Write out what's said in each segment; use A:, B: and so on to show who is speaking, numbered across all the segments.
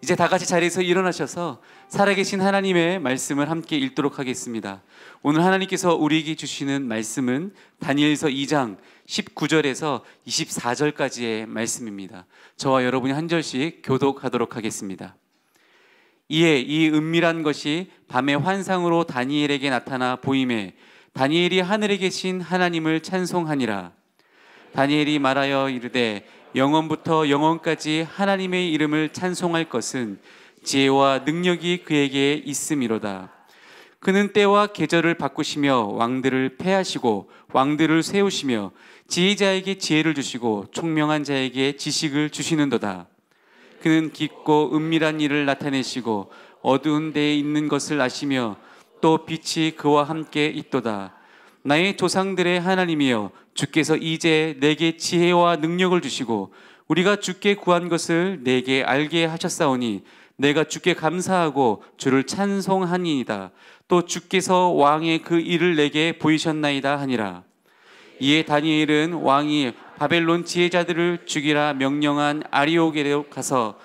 A: 이제 다 같이 자리에서 일어나셔서 살아계신 하나님의 말씀을 함께 읽도록 하겠습니다. 오늘 하나님께서 우리에게 주시는 말씀은 다니엘서 2장 19절에서 24절까지의 말씀입니다. 저와 여러분이 한 절씩 교독하도록 하겠습니다. 이에 이 은밀한 것이 밤의 환상으로 다니엘에게 나타나 보임에 다니엘이 하늘에 계신 하나님을 찬송하니라. 다니엘이 말하여 이르되 영원부터 영원까지 하나님의 이름을 찬송할 것은 지혜와 능력이 그에게 있음이로다. 그는 때와 계절을 바꾸시며 왕들을 패하시고 왕들을 세우시며 지혜자에게 지혜를 주시고 총명한 자에게 지식을 주시는도다. 그는 깊고 은밀한 일을 나타내시고 어두운 데에 있는 것을 아시며 또 빛이 그와 함께 있도다. 나의 조상들의 하나님이여, 주께서 이제 내게 지혜와 능력을 주시고 우리가 주께 구한 것을 내게 알게 하셨사오니 내가 주께 감사하고 주를 찬송하니이다. 또 주께서 왕의 그 일을 내게 보이셨나이다 하니라. 이에 다니엘은 왕이 바벨론 지혜자들을 죽이라 명령한 아리오게로 가서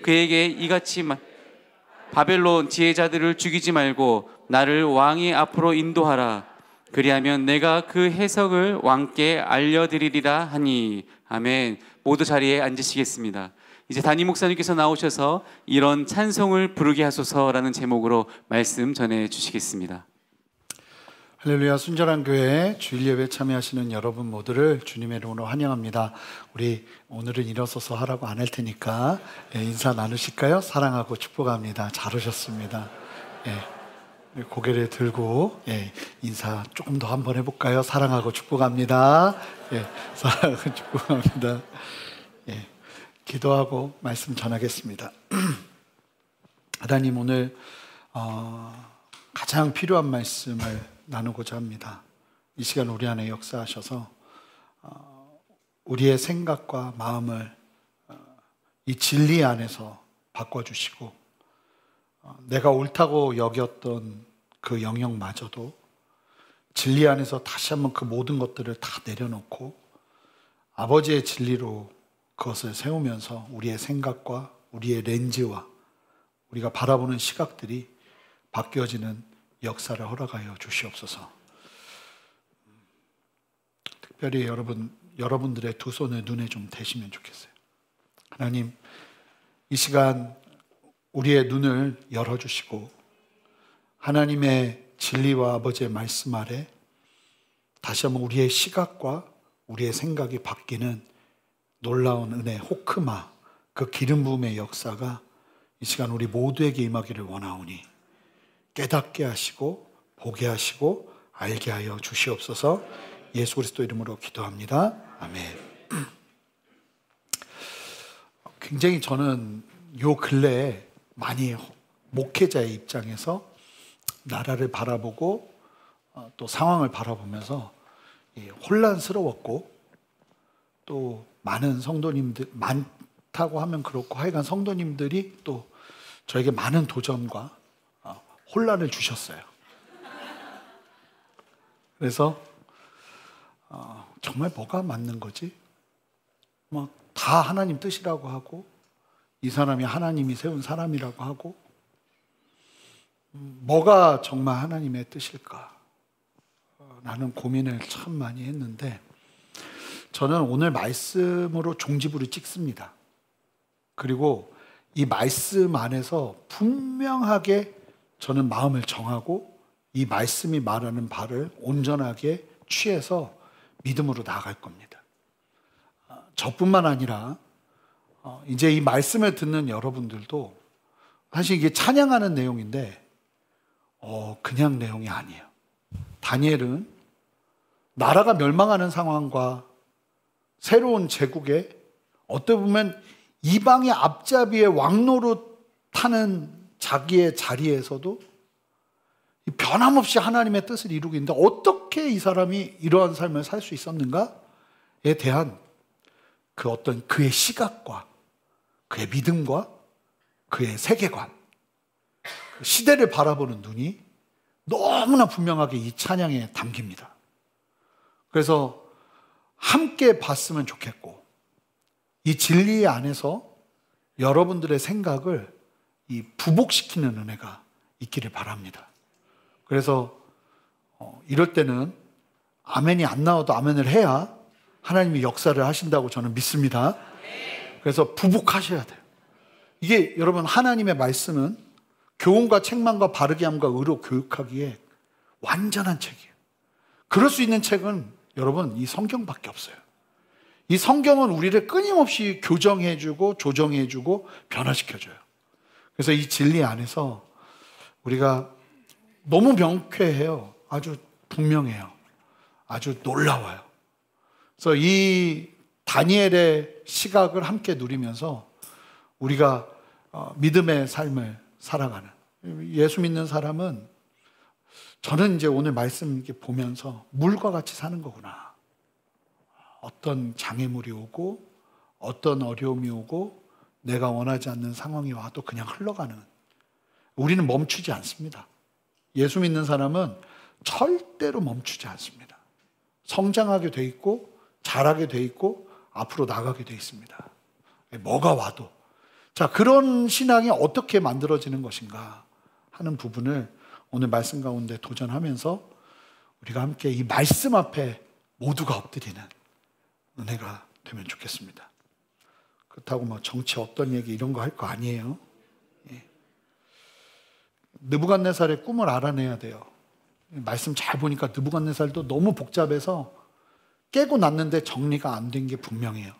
A: 그에게 이같이 바벨론 지혜자들을 죽이지 말고 나를 왕의 앞으로 인도하라. 그리하면 내가 그 해석을 왕께 알려드리리라 하니. 아멘. 모두 자리에 앉으시겠습니다. 이제 담임 목사님께서 나오셔서 이런 찬송을 부르게 하소서라는 제목으로 말씀 전해 주시겠습니다.
B: 할렐루야. 순전한 교회 주일 예배 참여하시는 여러분 모두를 주님의 이름으로 환영합니다. 우리 오늘은 일어서서 하라고 안 할 테니까 인사 나누실까요? 사랑하고 축복합니다. 잘 오셨습니다. 고개를 들고 인사 조금 더 한번 해볼까요? 사랑하고 축복합니다. 사랑하고 축복합니다. 기도하고 말씀 전하겠습니다. 하나님, 오늘 가장 필요한 말씀을 나누고자 합니다. 이 시간 우리 안에 역사하셔서 우리의 생각과 마음을 이 진리 안에서 바꿔주시고 내가 옳다고 여겼던 그 영역마저도 진리 안에서 다시 한번 그 모든 것들을 다 내려놓고 아버지의 진리로 그것을 세우면서 우리의 생각과 우리의 렌즈와 우리가 바라보는 시각들이 바뀌어지는 역사를 허락하여 주시옵소서. 특별히 여러분들의 두 손을 눈에 좀 대시면 좋겠어요. 하나님, 이 시간 우리의 눈을 열어주시고 하나님의 진리와 아버지의 말씀 아래 다시 한번 우리의 시각과 우리의 생각이 바뀌는 놀라운 은혜, 호크마, 그 기름 부음의 역사가 이 시간 우리 모두에게 임하기를 원하오니 깨닫게 하시고 보게 하시고 알게 하여 주시옵소서. 예수 그리스도 이름으로 기도합니다. 아멘. 굉장히 저는 요 근래에 많이 목회자의 입장에서 나라를 바라보고 또 상황을 바라보면서 혼란스러웠고 또 많은 성도님들, 많다고 하면 그렇고 하여간 성도님들이 또 저에게 많은 도전과 혼란을 주셨어요. 그래서 정말 뭐가 맞는 거지? 막 다 하나님 뜻이라고 하고 이 사람이 하나님이 세운 사람이라고 하고 뭐가 정말 하나님의 뜻일까? 라는 고민을 참 많이 했는데 저는 오늘 말씀으로 종지부를 찍습니다. 그리고 이 말씀 안에서 분명하게 저는 마음을 정하고 이 말씀이 말하는 바를 온전하게 취해서 믿음으로 나아갈 겁니다. 저뿐만 아니라 이제 이 말씀을 듣는 여러분들도 사실 이게 찬양하는 내용인데 그냥 내용이 아니에요. 다니엘은 나라가 멸망하는 상황과 새로운 제국에 어떻게 보면 이방의 앞잡이의 왕노릇 타는 자기의 자리에서도 변함없이 하나님의 뜻을 이루고 있는데 어떻게 이 사람이 이러한 삶을 살 수 있었는가에 대한 그 어떤 그의 시각과 그의 믿음과 그의 세계관, 시대를 바라보는 눈이 너무나 분명하게 이 찬양에 담깁니다. 그래서 함께 봤으면 좋겠고 이 진리 안에서 여러분들의 생각을 이 부복시키는 은혜가 있기를 바랍니다. 그래서 이럴 때는 아멘이 안 나와도 아멘을 해야 하나님이 역사를 하신다고 저는 믿습니다. 그래서 부복하셔야 돼요. 이게 여러분, 하나님의 말씀은 교훈과 책망과 바르게 함과 의로 교육하기에 완전한 책이에요. 그럴 수 있는 책은 여러분 이 성경밖에 없어요. 이 성경은 우리를 끊임없이 교정해주고 조정해주고 변화시켜줘요. 그래서 이 진리 안에서 우리가 너무 명쾌해요. 아주 분명해요. 아주 놀라워요. 그래서 이 다니엘의 시각을 함께 누리면서 우리가 믿음의 삶을 살아가는, 예수 믿는 사람은 저는 이제 오늘 말씀 이렇게 보면서 물과 같이 사는 거구나. 어떤 장애물이 오고 어떤 어려움이 오고 내가 원하지 않는 상황이 와도 그냥 흘러가는, 우리는 멈추지 않습니다. 예수 믿는 사람은 절대로 멈추지 않습니다. 성장하게 돼 있고 잘하게 돼 있고 앞으로 나가게 돼 있습니다. 뭐가 와도. 자, 그런 신앙이 어떻게 만들어지는 것인가 하는 부분을 오늘 말씀 가운데 도전하면서 우리가 함께 이 말씀 앞에 모두가 엎드리는 은혜가 되면 좋겠습니다. 그렇다고 뭐 정치 어떤 얘기 이런 거 할 거 아니에요. 느부갓네살의 꿈을 알아내야 돼요. 말씀 잘 보니까 느부갓네살도 너무 복잡해서 깨고 났는데 정리가 안 된 게 분명해요.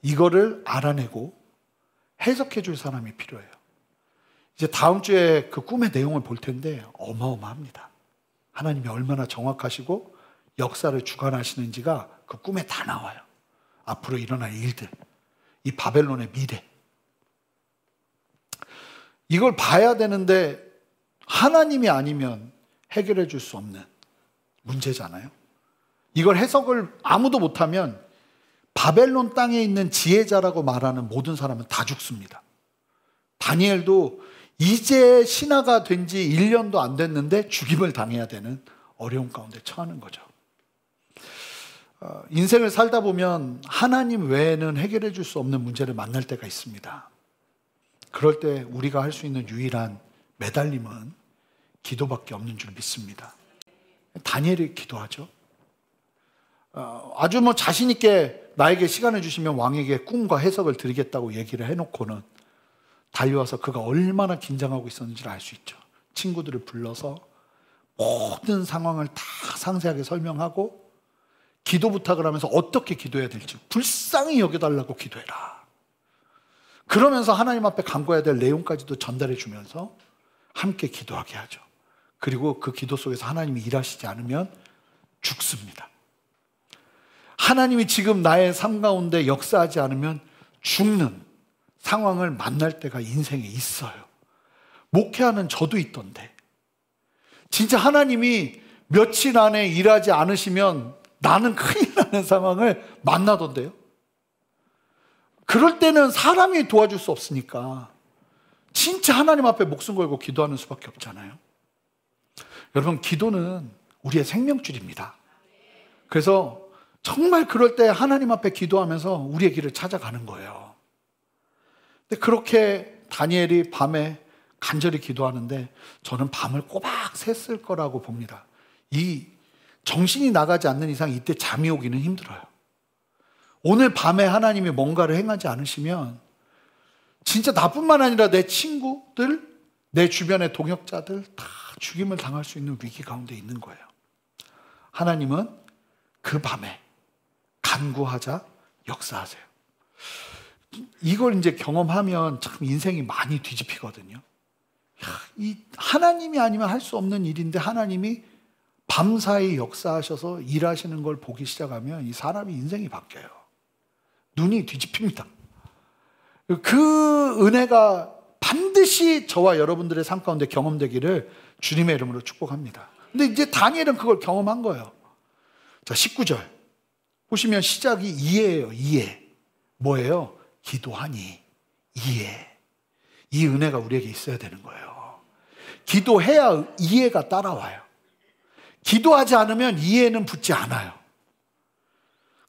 B: 이거를 알아내고 해석해 줄 사람이 필요해요. 이제 다음 주에 그 꿈의 내용을 볼 텐데 어마어마합니다. 하나님이 얼마나 정확하시고 역사를 주관하시는지가 그 꿈에 다 나와요. 앞으로 일어날 일들, 이 바벨론의 미래, 이걸 봐야 되는데 하나님이 아니면 해결해 줄 수 없는 문제잖아요. 이걸 해석을 아무도 못하면 바벨론 땅에 있는 지혜자라고 말하는 모든 사람은 다 죽습니다. 다니엘도 이제 신하가 된 지 1년도 안 됐는데 죽임을 당해야 되는 어려움 가운데 처하는 거죠. 인생을 살다 보면 하나님 외에는 해결해 줄 수 없는 문제를 만날 때가 있습니다. 그럴 때 우리가 할 수 있는 유일한 매달림은 기도밖에 없는 줄 믿습니다. 다니엘이 기도하죠. 아주 뭐 자신 있게 나에게 시간을 주시면 왕에게 꿈과 해석을 드리겠다고 얘기를 해놓고는 달려와서 그가 얼마나 긴장하고 있었는지를 알 수 있죠. 친구들을 불러서 모든 상황을 다 상세하게 설명하고 기도 부탁을 하면서 어떻게 기도해야 될지 불쌍히 여겨달라고 기도해라. 그러면서 하나님 앞에 간구해야 될 내용까지도 전달해 주면서 함께 기도하게 하죠. 그리고 그 기도 속에서 하나님이 일하시지 않으면 죽습니다. 하나님이 지금 나의 삶 가운데 역사하지 않으면 죽는 상황을 만날 때가 인생에 있어요. 목회하는 저도 있던데 진짜 하나님이 며칠 안에 일하지 않으시면 나는 큰일 나는 상황을 만나던데요. 그럴 때는 사람이 도와줄 수 없으니까 진짜 하나님 앞에 목숨 걸고 기도하는 수밖에 없잖아요. 여러분, 기도는 우리의 생명줄입니다. 그래서 정말 그럴 때 하나님 앞에 기도하면서 우리의 길을 찾아가는 거예요. 근데 그렇게 다니엘이 밤에 간절히 기도하는데 저는 밤을 꼬박 샜을 거라고 봅니다. 이 정신이 나가지 않는 이상 이때 잠이 오기는 힘들어요. 오늘 밤에 하나님이 뭔가를 행하지 않으시면 진짜 나뿐만 아니라 내 친구들, 내 주변의 동역자들 다 죽임을 당할 수 있는 위기 가운데 있는 거예요. 하나님은 그 밤에 간구하자 역사하세요. 이걸 이제 경험하면 참 인생이 많이 뒤집히거든요. 이 하나님이 아니면 할 수 없는 일인데 하나님이 밤사이 역사하셔서 일하시는 걸 보기 시작하면 이 사람이 인생이 바뀌어요. 눈이 뒤집힙니다. 그 은혜가 반드시 저와 여러분들의 삶 가운데 경험되기를 주님의 이름으로 축복합니다. 근데 이제 다니엘은 그걸 경험한 거예요. 자, 19절 보시면 시작이 이해예요. 이해. 뭐예요? 기도하니 이해. 이 은혜가 우리에게 있어야 되는 거예요. 기도해야 이해가 따라와요. 기도하지 않으면 이해는 붙지 않아요.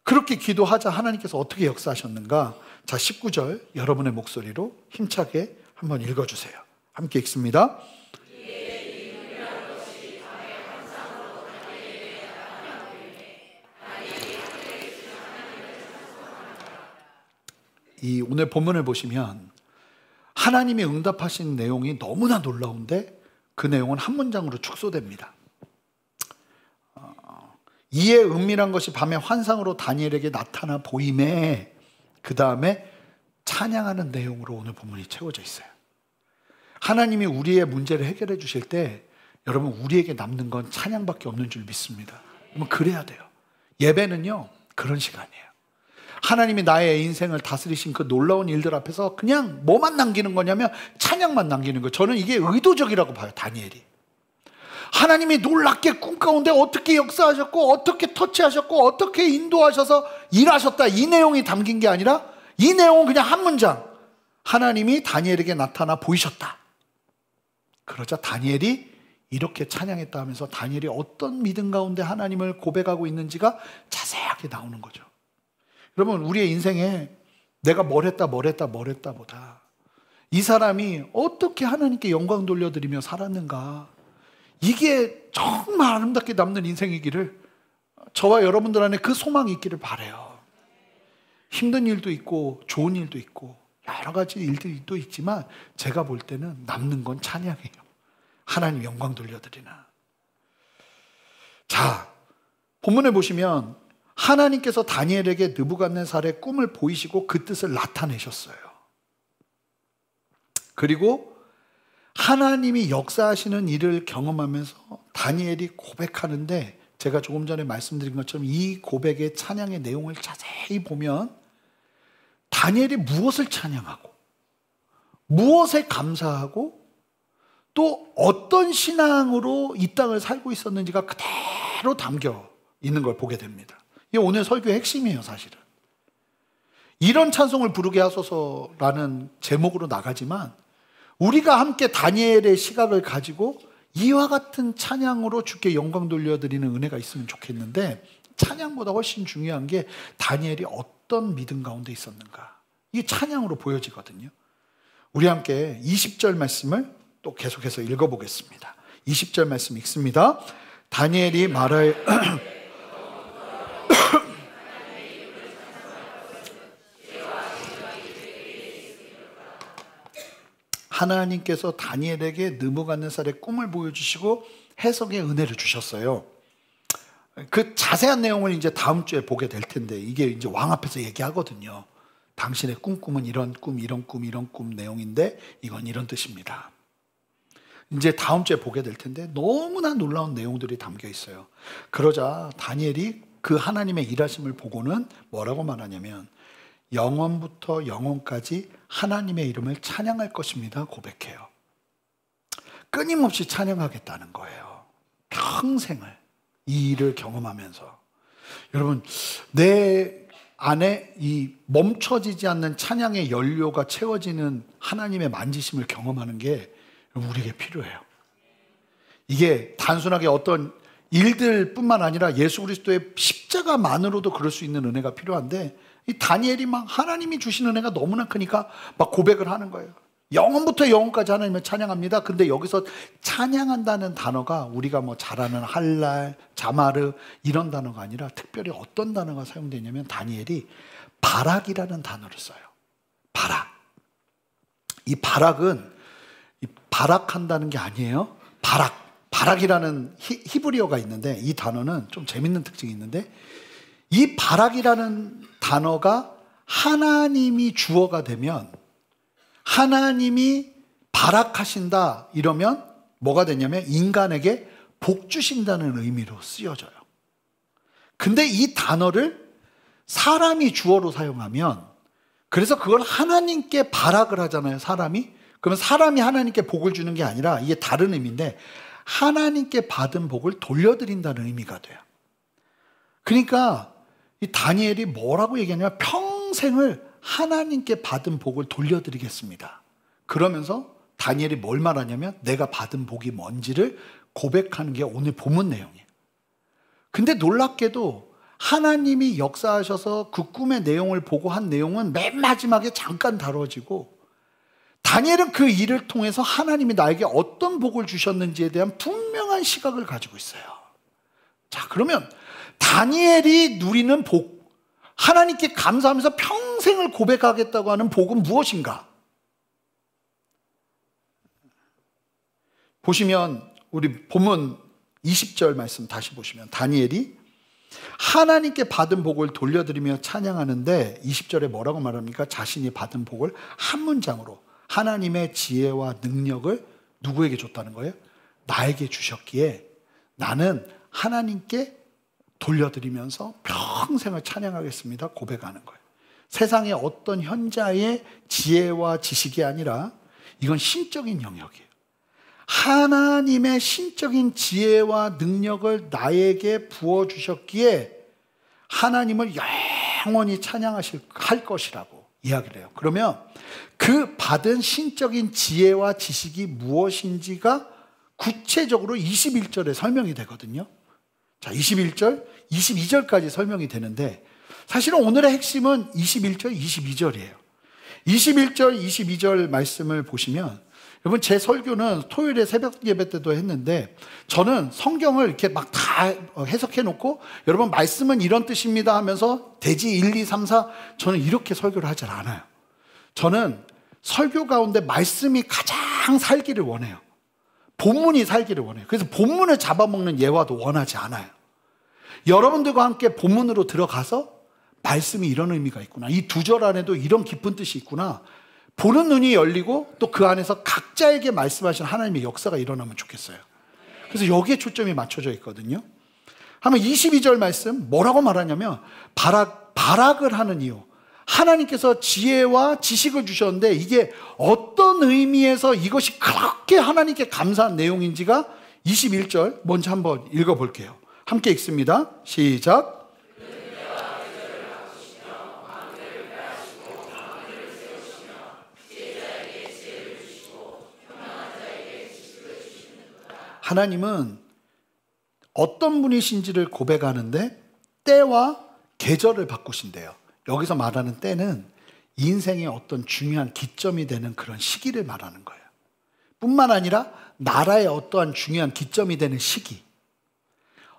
B: 그렇게 기도하자 하나님께서 어떻게 역사하셨는가? 자, 19절 여러분의 목소리로 힘차게 한번 읽어주세요. 함께 읽습니다. 이 오늘 본문을 보시면 하나님이 응답하신 내용이 너무나 놀라운데 그 내용은 한 문장으로 축소됩니다. 이에 은밀한 것이 밤에 환상으로 다니엘에게 나타나 보임에, 그 다음에 찬양하는 내용으로 오늘 본문이 채워져 있어요. 하나님이 우리의 문제를 해결해 주실 때 여러분, 우리에게 남는 건 찬양밖에 없는 줄 믿습니다. 여러분, 그래야 돼요. 예배는요, 그런 시간이에요. 하나님이 나의 인생을 다스리신 그 놀라운 일들 앞에서 그냥 뭐만 남기는 거냐면 찬양만 남기는 거예요. 저는 이게 의도적이라고 봐요. 다니엘이 하나님이 놀랍게 꿈 가운데 어떻게 역사하셨고 어떻게 터치하셨고 어떻게 인도하셔서 일하셨다, 이 내용이 담긴 게 아니라 이 내용은 그냥 한 문장, 하나님이 다니엘에게 나타나 보이셨다. 그러자 다니엘이 이렇게 찬양했다 하면서 다니엘이 어떤 믿음 가운데 하나님을 고백하고 있는지가 자세하게 나오는 거죠. 여러분, 우리의 인생에 내가 뭘 했다 보다 이 사람이 어떻게 하나님께 영광 돌려드리며 살았는가, 이게 정말 아름답게 남는 인생이기를, 저와 여러분들 안에 그 소망이 있기를 바라요. 힘든 일도 있고 좋은 일도 있고 여러 가지 일들이 또 있지만 제가 볼 때는 남는 건 찬양이에요. 하나님 영광 돌려드리나. 자, 본문에 보시면 하나님께서 다니엘에게 느부갓네살의 꿈을 보이시고 그 뜻을 나타내셨어요. 그리고 하나님이 역사하시는 일을 경험하면서 다니엘이 고백하는데, 제가 조금 전에 말씀드린 것처럼 이 고백의 찬양의 내용을 자세히 보면 다니엘이 무엇을 찬양하고 무엇에 감사하고 또 어떤 신앙으로 이 땅을 살고 있었는지가 그대로 담겨 있는 걸 보게 됩니다. 이게 오늘 설교의 핵심이에요. 사실은 이런 찬송을 부르게 하소서라는 제목으로 나가지만 우리가 함께 다니엘의 시각을 가지고 이와 같은 찬양으로 주께 영광 돌려드리는 은혜가 있으면 좋겠는데, 찬양보다 훨씬 중요한 게 다니엘이 어떤 믿음 가운데 있었는가, 이게 찬양으로 보여지거든요. 우리 함께 20절 말씀을 또 계속해서 읽어보겠습니다. 20절 말씀 읽습니다. 다니엘이 말하여 하나님께서 다니엘에게 느부갓네살의 꿈을 보여주시고 해석의 은혜를 주셨어요. 그 자세한 내용을 이제 다음 주에 보게 될 텐데, 이게 이제 왕 앞에서 얘기하거든요. 당신의 꿈은 이런 꿈, 이런 꿈, 이런 꿈 내용인데 이건 이런 뜻입니다. 이제 다음 주에 보게 될 텐데 너무나 놀라운 내용들이 담겨 있어요. 그러자 다니엘이 그 하나님의 일하심을 보고는 뭐라고 말하냐면, 영원부터 영원까지 하나님의 이름을 찬양할 것입니다 고백해요. 끊임없이 찬양하겠다는 거예요. 평생을 이 일을 경험하면서. 여러분, 내 안에 이 멈춰지지 않는 찬양의 연료가 채워지는 하나님의 만지심을 경험하는 게 우리에게 필요해요. 이게 단순하게 어떤 일들 뿐만 아니라 예수 그리스도의 십자가만으로도 그럴 수 있는 은혜가 필요한데, 이 다니엘이 막 하나님이 주신 은혜가 너무나 크니까 막 고백을 하는 거예요. 영원부터 영원까지 하나님을 찬양합니다. 근데 여기서 찬양한다는 단어가 우리가 뭐 잘 아는 할랄, 자마르 이런 단어가 아니라 특별히 어떤 단어가 사용되냐면 다니엘이 바락이라는 단어를 써요. 바락. 이 바락은 바락한다는 게 아니에요. 바락이라는 히브리어가 있는데, 이 단어는 좀 재밌는 특징이 있는데, 이 바락이라는 단어가 하나님이 주어가 되면, 하나님이 바락하신다 이러면 뭐가 되냐면 인간에게 복 주신다는 의미로 쓰여져요. 근데 이 단어를 사람이 주어로 사용하면, 그래서 그걸 하나님께 바락을 하잖아요, 사람이. 그러면 사람이 하나님께 복을 주는 게 아니라 이게 다른 의미인데, 하나님께 받은 복을 돌려드린다는 의미가 돼요. 그러니까 이 다니엘이 뭐라고 얘기하냐면, 평생을 하나님께 받은 복을 돌려드리겠습니다. 그러면서 다니엘이 뭘 말하냐면, 내가 받은 복이 뭔지를 고백하는 게 오늘 본문 내용이에요. 근데 놀랍게도 하나님이 역사하셔서 그 꿈의 내용을 보고 한 내용은 맨 마지막에 잠깐 다뤄지고, 다니엘은 그 일을 통해서 하나님이 나에게 어떤 복을 주셨는지에 대한 분명한 시각을 가지고 있어요. 자, 그러면 다니엘이 누리는 복, 하나님께 감사하면서 평생을 고백하겠다고 하는 복은 무엇인가? 보시면 우리 본문 20절 말씀 다시 보시면 다니엘이 하나님께 받은 복을 돌려드리며 찬양하는데 20절에 뭐라고 말합니까? 자신이 받은 복을 한 문장으로 하나님의 지혜와 능력을 누구에게 줬다는 거예요? 나에게 주셨기에 나는 하나님께 돌려드리면서 평생을 찬양하겠습니다. 고백하는 거예요. 세상의 어떤 현자의 지혜와 지식이 아니라 이건 신적인 영역이에요. 하나님의 신적인 지혜와 능력을 나에게 부어주셨기에 하나님을 영원히 할 것이라고 이야기를 해요. 그러면 그 받은 신적인 지혜와 지식이 무엇인지가 구체적으로 21절에 설명이 되거든요. 자, 21절, 22절까지 설명이 되는데 사실은 오늘의 핵심은 21절, 22절이에요. 21절, 22절 말씀을 보시면 여러분 제 설교는 토요일에 새벽 예배 때도 했는데 저는 성경을 이렇게 막 다 해석해 놓고 여러분 말씀은 이런 뜻입니다 하면서 대지 1, 2, 3, 4 저는 이렇게 설교를 하질 않아요. 저는 설교 가운데 말씀이 가장 살기를 원해요. 본문이 살기를 원해요. 그래서 본문을 잡아먹는 예화도 원하지 않아요. 여러분들과 함께 본문으로 들어가서 말씀이 이런 의미가 있구나. 이 두 절 안에도 이런 깊은 뜻이 있구나. 보는 눈이 열리고 또 그 안에서 각자에게 말씀하신 하나님의 역사가 일어나면 좋겠어요. 그래서 여기에 초점이 맞춰져 있거든요. 한번 22절 말씀 뭐라고 말하냐면 발악을 하는 이유. 하나님께서 지혜와 지식을 주셨는데 이게 어떤 의미에서 이것이 그렇게 하나님께 감사한 내용인지가 21절 먼저 한번 읽어볼게요. 함께 읽습니다. 시작. 하나님은 어떤 분이신지를 고백하는데 때와 계절을 바꾸신대요. 여기서 말하는 때는 인생의 어떤 중요한 기점이 되는 그런 시기를 말하는 거예요. 뿐만 아니라 나라의 어떠한 중요한 기점이 되는 시기,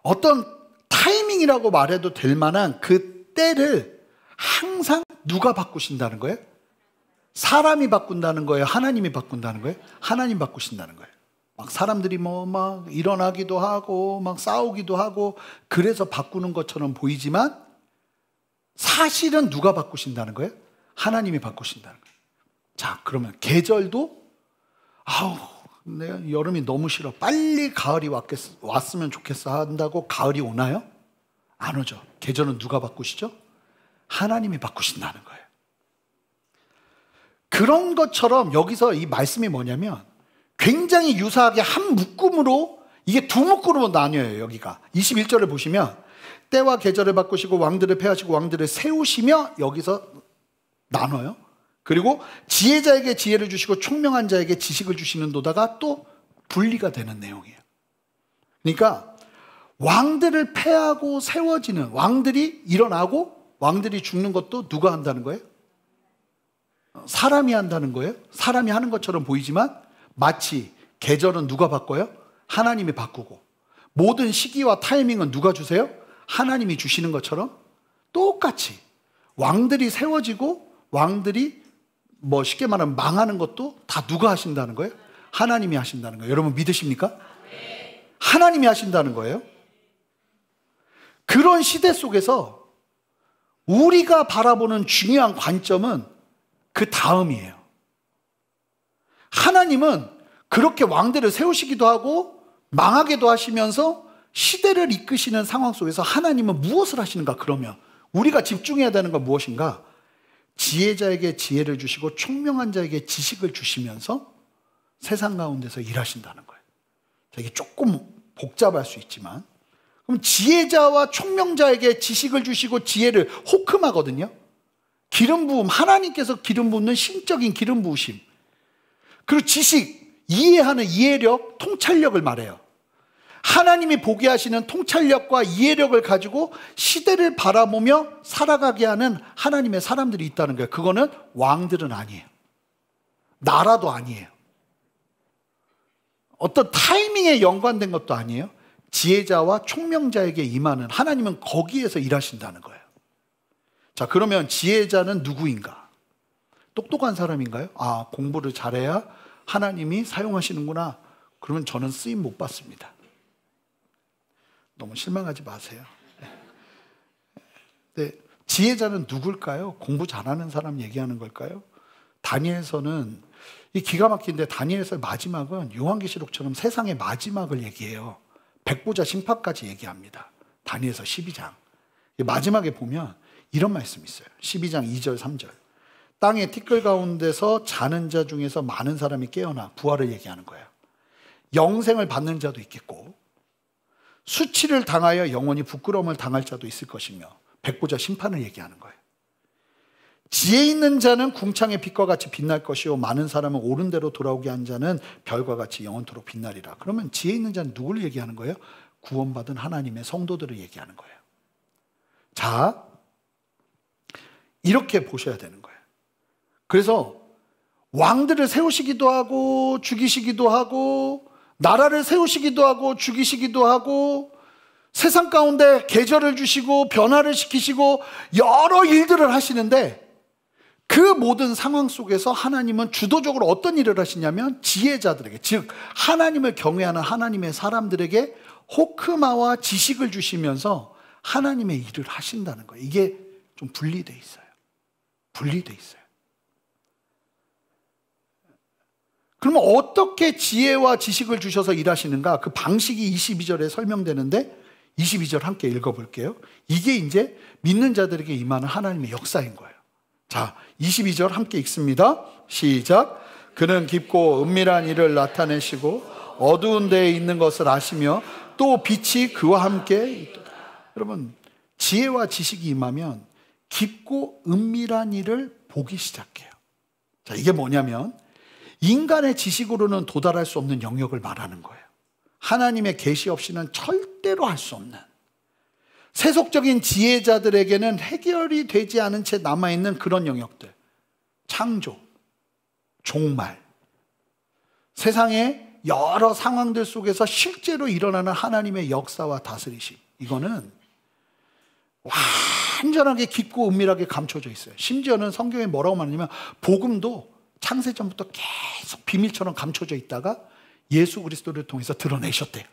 B: 어떤 타이밍이라고 말해도 될 만한 그 때를 항상 누가 바꾸신다는 거예요? 사람이 바꾼다는 거예요? 하나님이 바꾼다는 거예요? 하나님 바꾸신다는 거예요. 막 사람들이 막 일어나기도 하고 막 싸우기도 하고 그래서 바꾸는 것처럼 보이지만 사실은 누가 바꾸신다는 거예요? 하나님이 바꾸신다는 거예요. 자, 그러면 계절도 내가 여름이 너무 싫어. 빨리 가을이 왔으면 좋겠어 한다고 가을이 오나요? 안 오죠. 계절은 누가 바꾸시죠? 하나님이 바꾸신다는 거예요. 그런 것처럼 여기서 이 말씀이 뭐냐면 굉장히 유사하게 한 묶음으로 이게 두 묶음으로 나뉘어요. 여기가 21절을 보시면 때와 계절을 바꾸시고 왕들을 폐하시고 왕들을 세우시며 여기서 나눠요. 그리고 지혜자에게 지혜를 주시고 총명한 자에게 지식을 주시는도다가 또 분리가 되는 내용이에요. 그러니까 왕들을 폐하고 세워지는, 왕들이 일어나고 왕들이 죽는 것도 누가 한다는 거예요? 사람이 한다는 거예요. 사람이 하는 것처럼 보이지만 마치 계절은 누가 바꿔요? 하나님이 바꾸고 모든 시기와 타이밍은 누가 주세요? 하나님이 주시는 것처럼 똑같이 왕들이 세워지고 왕들이 쉽게 말하면 망하는 것도 다 누가 하신다는 거예요? 하나님이 하신다는 거예요. 여러분 믿으십니까? 하나님이 하신다는 거예요. 그런 시대 속에서 우리가 바라보는 중요한 관점은 그 다음이에요. 하나님은 그렇게 왕들을 세우시기도 하고 망하게도 하시면서 시대를 이끄시는 상황 속에서 하나님은 무엇을 하시는가? 그러면 우리가 집중해야 되는 건 무엇인가? 지혜자에게 지혜를 주시고 총명한 자에게 지식을 주시면서 세상 가운데서 일하신다는 거예요. 이게 조금 복잡할 수 있지만 그럼 지혜자와 총명자에게 지식을 주시고 지혜를 호큼하거든요. 기름 부음, 하나님께서 기름 붓는 신적인 기름 부으심. 그리고 지식, 이해하는 이해력, 통찰력을 말해요. 하나님이 보게 하시는 통찰력과 이해력을 가지고 시대를 바라보며 살아가게 하는 하나님의 사람들이 있다는 거예요. 그거는 왕들은 아니에요. 나라도 아니에요. 어떤 타이밍에 연관된 것도 아니에요. 지혜자와 총명자에게 임하는 하나님은 거기에서 일하신다는 거예요. 자, 그러면 지혜자는 누구인가? 똑똑한 사람인가요? 아, 공부를 잘해야 하나님이 사용하시는구나. 그러면 저는 쓰임 못 받습니다. 너무 실망하지 마세요. 네, 지혜자는 누굴까요? 공부 잘하는 사람 얘기하는 걸까요? 다니엘서는 이 기가 막힌데 다니엘서의 마지막은 요한계시록처럼 세상의 마지막을 얘기해요. 백보자 심판까지 얘기합니다. 다니엘서 12장. 마지막에 보면 이런 말씀이 있어요. 12장 2절 3절. 땅의 티끌 가운데서 자는 자 중에서 많은 사람이 깨어나 부활을 얘기하는 거예요. 영생을 받는 자도 있겠고 수치를 당하여 영원히 부끄러움을 당할 자도 있을 것이며 백보자 심판을 얘기하는 거예요. 지혜 있는 자는 궁창의 빛과 같이 빛날 것이요 많은 사람은 옳은 대로 돌아오게 한 자는 별과 같이 영원토록 빛나리라. 그러면 지혜 있는 자는 누구를 얘기하는 거예요? 구원받은 하나님의 성도들을 얘기하는 거예요. 자, 이렇게 보셔야 되는 거예요. 그래서 왕들을 세우시기도 하고 죽이시기도 하고 나라를 세우시기도 하고 죽이시기도 하고 세상 가운데 계절을 주시고 변화를 시키시고 여러 일들을 하시는데 그 모든 상황 속에서 하나님은 주도적으로 어떤 일을 하시냐면 지혜자들에게, 즉 하나님을 경외하는 하나님의 사람들에게 호크마와 지식을 주시면서 하나님의 일을 하신다는 거예요. 이게 좀 분리돼 있어요. 분리돼 있어요. 그러면 어떻게 지혜와 지식을 주셔서 일하시는가? 그 방식이 22절에 설명되는데 22절 함께 읽어볼게요. 이게 이제 믿는 자들에게 임하는 하나님의 역사인 거예요. 자, 22절 함께 읽습니다. 시작. 그는 깊고 은밀한 일을 나타내시고 어두운 데에 있는 것을 아시며 또 빛이 그와 함께 있도다. 여러분, 지혜와 지식이 임하면 깊고 은밀한 일을 보기 시작해요. 자, 이게 뭐냐면 인간의 지식으로는 도달할 수 없는 영역을 말하는 거예요. 하나님의 계시 없이는 절대로 할 수 없는, 세속적인 지혜자들에게는 해결이 되지 않은 채 남아있는 그런 영역들. 창조, 종말, 세상의 여러 상황들 속에서 실제로 일어나는 하나님의 역사와 다스리심, 이거는 완전하게 깊고 은밀하게 감춰져 있어요. 심지어는 성경에 뭐라고 말하냐면 복음도 창세전부터 계속 비밀처럼 감춰져 있다가 예수 그리스도를 통해서 드러내셨대요.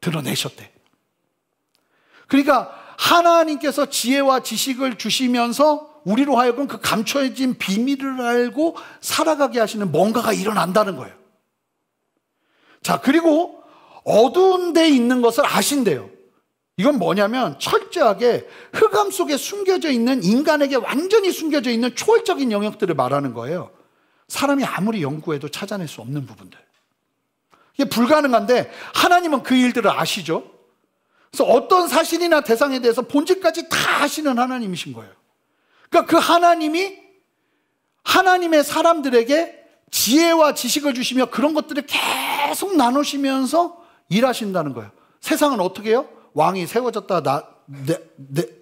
B: 드러내셨대요. 그러니까 하나님께서 지혜와 지식을 주시면서 우리로 하여금 그 감춰진 비밀을 알고 살아가게 하시는 뭔가가 일어난다는 거예요. 자, 그리고 어두운 데 있는 것을 아신대요. 이건 뭐냐면 철저하게 흑암 속에 숨겨져 있는, 인간에게 완전히 숨겨져 있는 초월적인 영역들을 말하는 거예요. 사람이 아무리 연구해도 찾아낼 수 없는 부분들. 이게 불가능한데 하나님은 그 일들을 아시죠. 그래서 어떤 사실이나 대상에 대해서 본질까지 다 아시는 하나님이신 거예요. 그러니까 그 하나님이 하나님의 사람들에게 지혜와 지식을 주시며 그런 것들을 계속 나누시면서 일하신다는 거예요. 세상은 어떻게 해요? 왕이 세워졌다가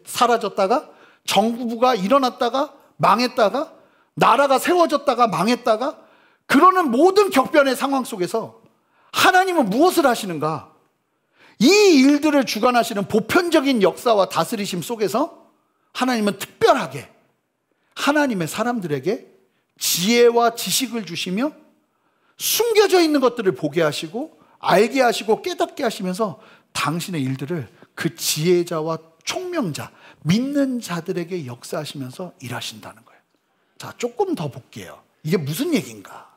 B: 사라졌다가, 정부가 일어났다가 망했다가, 나라가 세워졌다가 망했다가, 그러는 모든 격변의 상황 속에서 하나님은 무엇을 하시는가? 이 일들을 주관하시는 보편적인 역사와 다스리심 속에서 하나님은 특별하게 하나님의 사람들에게 지혜와 지식을 주시며 숨겨져 있는 것들을 보게 하시고 알게 하시고 깨닫게 하시면서 당신의 일들을 그 지혜자와 총명자, 믿는 자들에게 역사하시면서 일하신다는 거예요. 자, 조금 더 볼게요. 이게 무슨 얘기인가?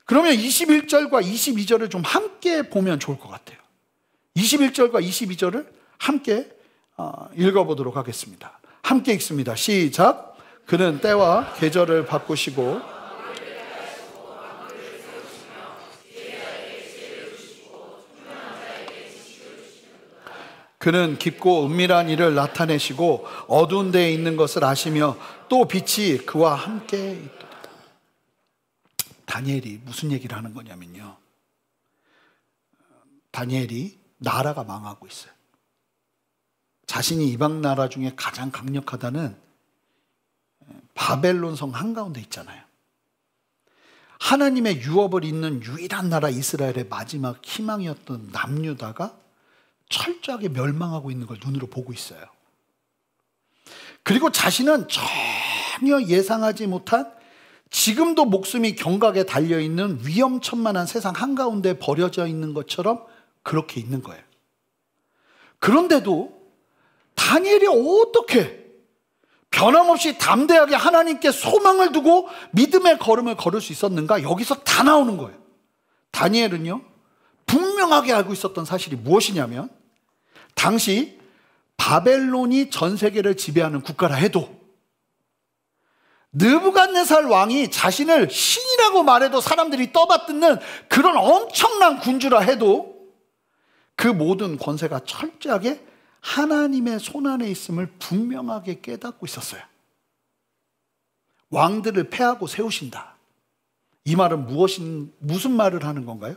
B: 그러면 21절과 22절을 좀 함께 보면 좋을 것 같아요. 21절과 22절을 함께 읽어보도록 하겠습니다. 함께 읽습니다. 시작. 그는 때와 계절을 바꾸시고 그는 깊고 은밀한 일을 나타내시고 어두운 데에 있는 것을 아시며 또 빛이 그와 함께 있도다. 다니엘이 무슨 얘기를 하는 거냐면요, 다니엘이 나라가 망하고 있어요. 자신이 이방 나라 중에 가장 강력하다는 바벨론 성 한가운데 있잖아요. 하나님의 유업을 잇는 유일한 나라 이스라엘의 마지막 희망이었던 남유다가 철저하게 멸망하고 있는 걸 눈으로 보고 있어요. 그리고 자신은 전혀 예상하지 못한, 지금도 목숨이 경각에 달려있는 위험천만한 세상 한가운데 버려져 있는 것처럼 그렇게 있는 거예요. 그런데도 다니엘이 어떻게 변함없이 담대하게 하나님께 소망을 두고 믿음의 걸음을 걸을 수 있었는가? 여기서 다 나오는 거예요. 다니엘은요, 분명하게 알고 있었던 사실이 무엇이냐면, 당시 바벨론이 전 세계를 지배하는 국가라 해도, 느부갓네살 왕이 자신을 신이라고 말해도 사람들이 떠받듣는 그런 엄청난 군주라 해도, 그 모든 권세가 철저하게 하나님의 손안에 있음을 분명하게 깨닫고 있었어요. 왕들을 패하고 세우신다. 이 말은 무슨 말을 하는 건가요?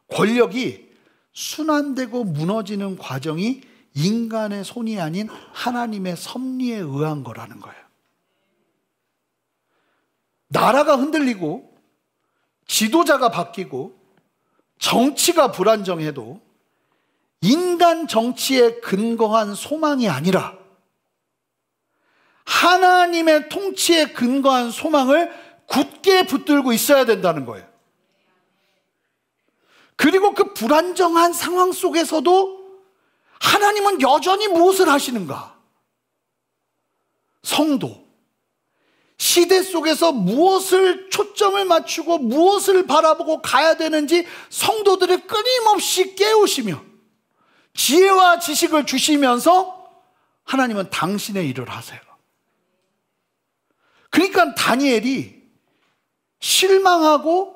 B: 권력이 순환되고 무너지는 과정이 인간의 손이 아닌 하나님의 섭리에 의한 거라는 거예요. 나라가 흔들리고 지도자가 바뀌고 정치가 불안정해도 인간 정치에 근거한 소망이 아니라 하나님의 통치에 근거한 소망을 굳게 붙들고 있어야 된다는 거예요. 그리고 그 불안정한 상황 속에서도 하나님은 여전히 무엇을 하시는가? 성도, 시대 속에서 무엇을 초점을 맞추고 무엇을 바라보고 가야 되는지 성도들을 끊임없이 깨우시며 지혜와 지식을 주시면서 하나님은 당신의 일을 하세요. 그러니까 다니엘이 실망하고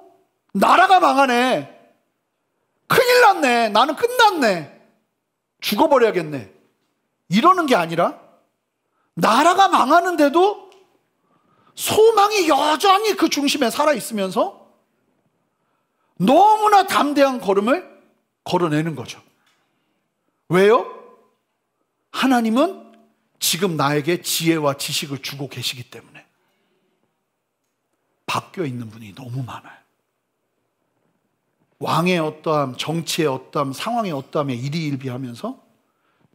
B: 나라가 망하네, 큰일 났네, 나는 끝났네, 죽어버려야겠네, 이러는 게 아니라 나라가 망하는데도 소망이 여전히 그 중심에 살아있으면서 너무나 담대한 걸음을 걸어내는 거죠. 왜요? 하나님은 지금 나에게 지혜와 지식을 주고 계시기 때문에. 바뀌어 있는 분이 너무 많아요. 왕의 어떠함, 정치의 어떠함, 상황의 어떠함에 일희일비하면서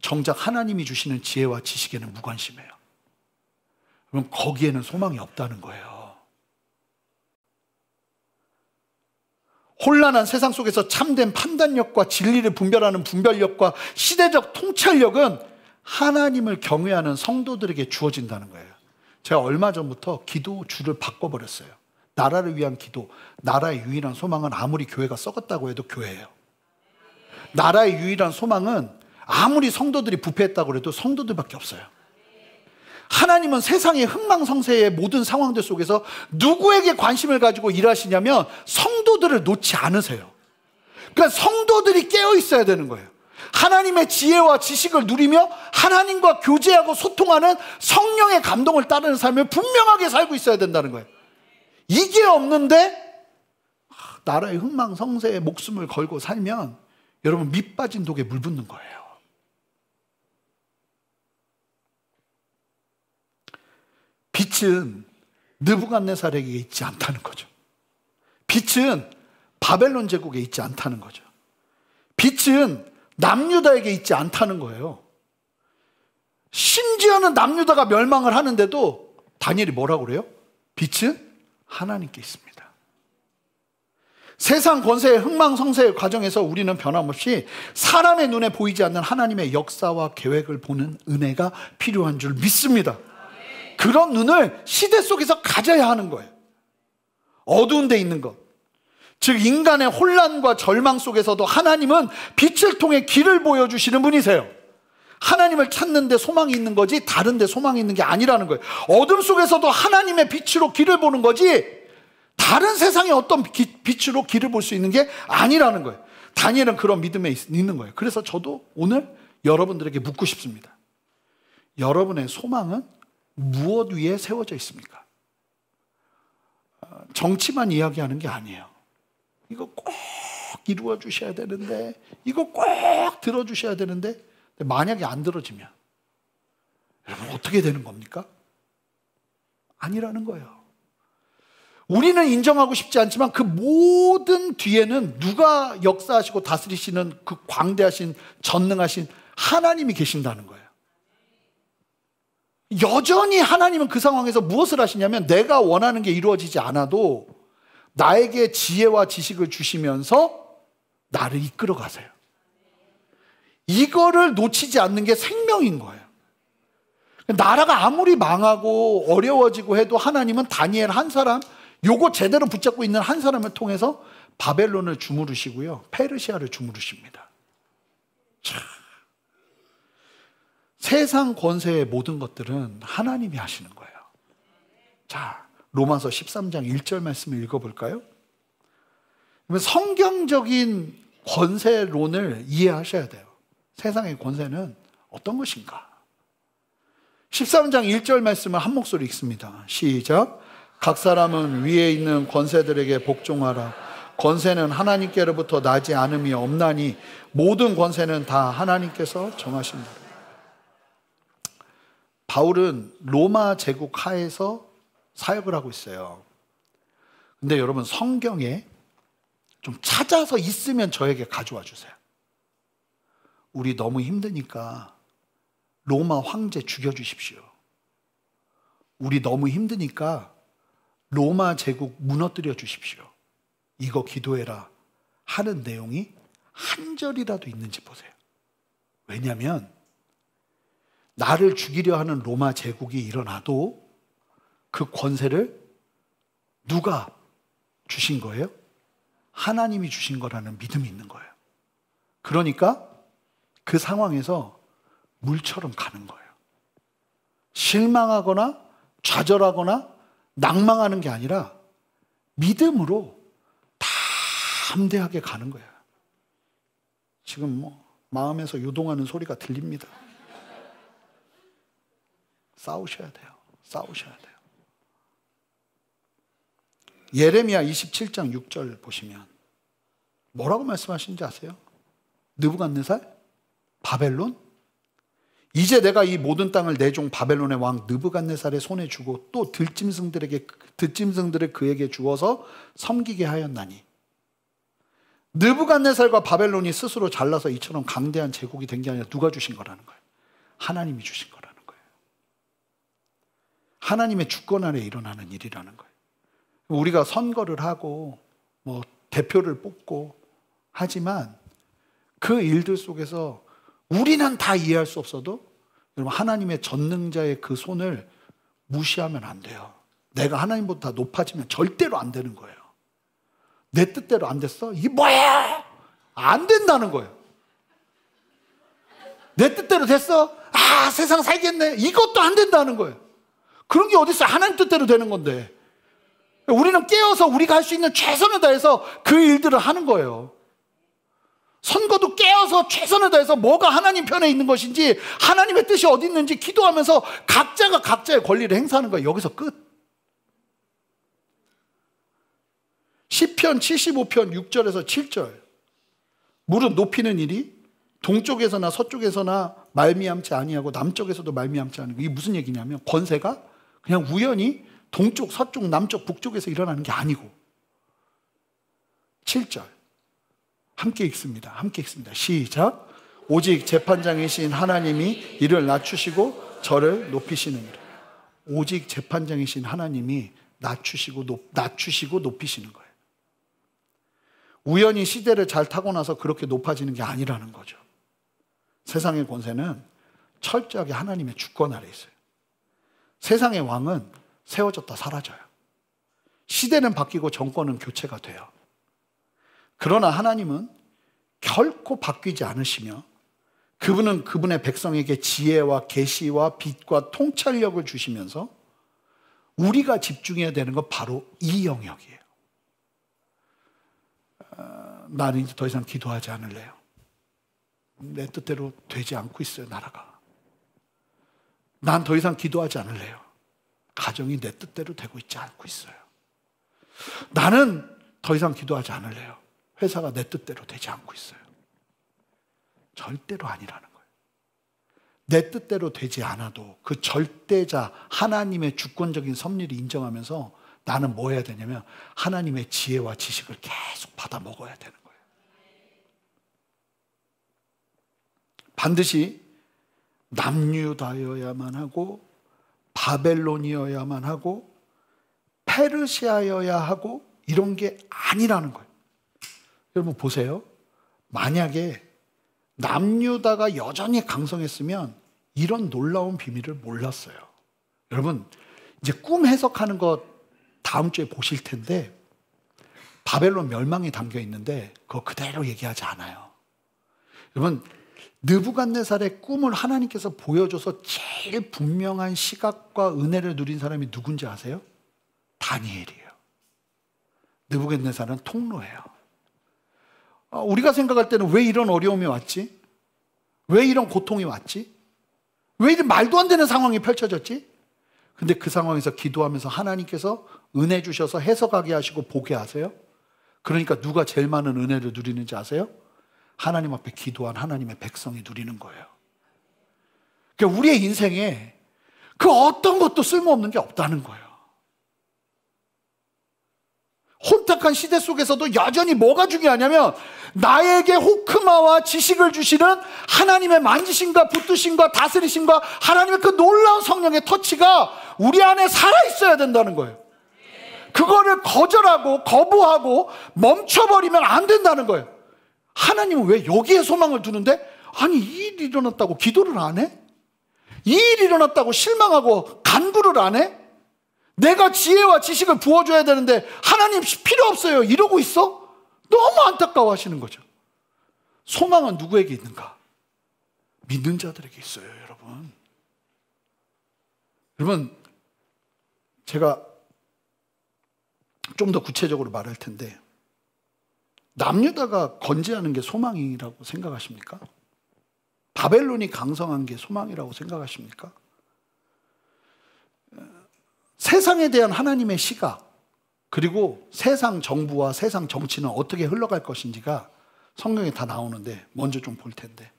B: 정작 하나님이 주시는 지혜와 지식에는 무관심해요. 그럼 거기에는 소망이 없다는 거예요. 혼란한 세상 속에서 참된 판단력과 진리를 분별하는 분별력과 시대적 통찰력은 하나님을 경외하는 성도들에게 주어진다는 거예요. 제가 얼마 전부터 기도 주를 바꿔버렸어요. 나라를 위한 기도, 나라의 유일한 소망은 아무리 교회가 썩었다고 해도 교회예요. 나라의 유일한 소망은 아무리 성도들이 부패했다고 해도 성도들밖에 없어요. 하나님은 세상의 흥망성쇠의 모든 상황들 속에서 누구에게 관심을 가지고 일하시냐면 성도들을 놓지 않으세요. 그러니까 성도들이 깨어 있어야 되는 거예요. 하나님의 지혜와 지식을 누리며 하나님과 교제하고 소통하는 성령의 감동을 따르는 삶을 분명하게 살고 있어야 된다는 거예요. 이게 없는데 나라의 흥망성쇠에 목숨을 걸고 살면 여러분 밑 빠진 독에 물 붓는 거예요. 빛은 느부갓네살에게 있지 않다는 거죠. 빛은 바벨론 제국에 있지 않다는 거죠. 빛은 남유다에게 있지 않다는 거예요. 심지어는 남유다가 멸망을 하는데도 다니엘이 뭐라고 그래요? 빛은 하나님께 있습니다. 세상 권세의 흥망성쇠의 과정에서 우리는 변함없이 사람의 눈에 보이지 않는 하나님의 역사와 계획을 보는 은혜가 필요한 줄 믿습니다. 그런 눈을 시대 속에서 가져야 하는 거예요. 어두운 데 있는 것, 즉 인간의 혼란과 절망 속에서도 하나님은 빛을 통해 길을 보여주시는 분이세요. 하나님을 찾는 데 소망이 있는 거지 다른 데 소망이 있는 게 아니라는 거예요. 어둠 속에서도 하나님의 빛으로 길을 보는 거지 다른 세상의 어떤 빛으로 길을 볼 수 있는 게 아니라는 거예요. 다니엘은 그런 믿음에 있는 거예요. 그래서 저도 오늘 여러분들에게 묻고 싶습니다. 여러분의 소망은 무엇 위에 세워져 있습니까? 정치만 이야기하는 게 아니에요. 이거 꼭 이루어 주셔야 되는데, 이거 꼭 들어주셔야 되는데, 만약에 안 들어지면 여러분 어떻게 되는 겁니까? 아니라는 거예요. 우리는 인정하고 싶지 않지만 그 모든 뒤에는 누가 역사하시고 다스리시는 그 광대하신 전능하신 하나님이 계신다는 거예요. 여전히 하나님은 그 상황에서 무엇을 하시냐면 내가 원하는 게 이루어지지 않아도 나에게 지혜와 지식을 주시면서 나를 이끌어 가세요. 이거를 놓치지 않는 게 생명인 거예요. 나라가 아무리 망하고 어려워지고 해도 하나님은 다니엘 한 사람, 요거 제대로 붙잡고 있는 한 사람을 통해서 바벨론을 주무르시고요, 페르시아를 주무르십니다. 참. 세상 권세의 모든 것들은 하나님이 하시는 거예요. 자, 로마서 13장 1절 말씀을 읽어볼까요? 성경적인 권세론을 이해하셔야 돼요. 세상의 권세는 어떤 것인가? 13장 1절 말씀을 한 목소리 읽습니다. 시작. 각 사람은 위에 있는 권세들에게 복종하라. 권세는 하나님께로부터 나지 않음이 없나니 모든 권세는 다 하나님께서 정하신다. 바울은 로마 제국 하에서 사역을 하고 있어요. 근데 여러분, 성경에 좀 찾아서 있으면 저에게 가져와 주세요. 우리 너무 힘드니까 로마 황제 죽여주십시오. 우리 너무 힘드니까 로마 제국 무너뜨려 주십시오. 이거 기도해라 하는 내용이 한 절이라도 있는지 보세요. 왜냐하면 나를 죽이려 하는 로마 제국이 일어나도 그 권세를 누가 주신 거예요? 하나님이 주신 거라는 믿음이 있는 거예요. 그러니까 그 상황에서 물처럼 가는 거예요. 실망하거나 좌절하거나 낭망하는 게 아니라 믿음으로 담대하게 가는 거예요. 지금 마음에서 요동하는 소리가 들립니다. 싸우셔야 돼요. 싸우셔야 돼요. 예레미야 27장 6절 보시면 뭐라고 말씀하시는지 아세요? 느부갓네살? 바벨론? 이제 내가 이 모든 땅을 내 종 바벨론의 왕 느부갓네살의 손에 주고 또 들짐승들을 그에게 주어서 섬기게 하였나니. 느부갓네살과 바벨론이 스스로 잘나서 이처럼 강대한 제국이 된 게 아니라 누가 주신 거라는 거예요? 하나님이 주신 거라는 거예요. 하나님의 주권 아래 일어나는 일이라는 거예요. 우리가 선거를 하고 대표를 뽑고 하지만 그 일들 속에서 우리는 다 이해할 수 없어도 여러분, 하나님의 전능자의 그 손을 무시하면 안 돼요. 내가 하나님보다 높아지면 절대로 안 되는 거예요. 내 뜻대로 안 됐어? 이게 뭐야? 안 된다는 거예요. 내 뜻대로 됐어? 세상 살겠네. 이것도 안 된다는 거예요. 그런 게 어디 있어요? 하나님 뜻대로 되는 건데. 우리는 깨어서 우리가 할 수 있는 최선을 다해서 그 일들을 하는 거예요. 선거도 깨어서 최선을 다해서 뭐가 하나님 편에 있는 것인지, 하나님의 뜻이 어디 있는지 기도하면서 각자가 각자의 권리를 행사하는 거예요. 여기서 끝. 시편 75편 6절에서 7절. 무릎 높이는 일이 동쪽에서나 서쪽에서나 말미암지 아니하고 남쪽에서도 말미암지 않은 거. 이게 무슨 얘기냐면 권세가 그냥 우연히 동쪽, 서쪽, 남쪽, 북쪽에서 일어나는 게 아니고. 7절 함께 읽습니다. 함께 읽습니다. 시작. 오직 재판장이신 하나님이 이를 낮추시고 저를 높이시느니라. 오직 재판장이신 하나님이 낮추시고 높이시는 거예요. 우연히 시대를 잘 타고 나서 그렇게 높아지는 게 아니라는 거죠. 세상의 권세는 철저하게 하나님의 주권 아래 있어요. 세상의 왕은 세워졌다 사라져요. 시대는 바뀌고 정권은 교체가 돼요. 그러나 하나님은 결코 바뀌지 않으시며 그분은 그분의 백성에게 지혜와 계시와 빛과 통찰력을 주시면서 우리가 집중해야 되는 건 바로 이 영역이에요. 나는 이제 더 이상 기도하지 않을래요. 내 뜻대로 되지 않고 있어요, 나라가. 난 더 이상 기도하지 않을래요. 가정이 내 뜻대로 되고 있지 않고 있어요. 나는 더 이상 기도하지 않을래요. 회사가 내 뜻대로 되지 않고 있어요. 절대로 아니라는 거예요. 내 뜻대로 되지 않아도 그 절대자 하나님의 주권적인 섭리를 인정하면서 나는 뭐 해야 되냐면 하나님의 지혜와 지식을 계속 받아 먹어야 되는 거예요. 반드시 남유다여야만 하고 바벨론이어야만 하고 페르시아여야 하고 이런 게 아니라는 거예요. 여러분 보세요. 만약에 남유다가 여전히 강성했으면 이런 놀라운 비밀을 몰랐어요. 여러분 이제 꿈 해석하는 거 다음 주에 보실 텐데 바벨론 멸망이 담겨 있는데 그거 그대로 얘기하지 않아요. 여러분 느부갓네살의 꿈을 하나님께서 보여줘서 제일 분명한 시각과 은혜를 누린 사람이 누군지 아세요? 다니엘이에요. 느부갓네살은 통로예요. 우리가 생각할 때는 왜 이런 어려움이 왔지? 왜 이런 고통이 왔지? 왜 이런 말도 안 되는 상황이 펼쳐졌지? 근데 그 상황에서 기도하면서 하나님께서 은혜 주셔서 해석하게 하시고 보게 하세요. 그러니까 누가 제일 많은 은혜를 누리는지 아세요? 하나님 앞에 기도한 하나님의 백성이 누리는 거예요. 그러니까 우리의 인생에 그 어떤 것도 쓸모없는 게 없다는 거예요. 혼탁한 시대 속에서도 여전히 뭐가 중요하냐면 나에게 호크마와 지식을 주시는 하나님의 만지심과 붙드심과 다스리심과 하나님의 그 놀라운 성령의 터치가 우리 안에 살아있어야 된다는 거예요. 그거를 거절하고 거부하고 멈춰버리면 안 된다는 거예요. 하나님은 왜 여기에 소망을 두는데 아니 이 일이 일어났다고 기도를 안 해? 이 일이 일어났다고 실망하고 간구를 안 해? 내가 지혜와 지식을 부어줘야 되는데 하나님 필요 없어요 이러고 있어? 너무 안타까워 하시는 거죠. 소망은 누구에게 있는가? 믿는 자들에게 있어요. 여러분 제가 좀 더 구체적으로 말할 텐데 남유다가 건재하는 게 소망이라고 생각하십니까? 바벨론이 강성한 게 소망이라고 생각하십니까? 세상에 대한 하나님의 시각 그리고 세상 정부와 세상 정치는 어떻게 흘러갈 것인지가 성경에 다 나오는데 먼저 좀 볼 텐데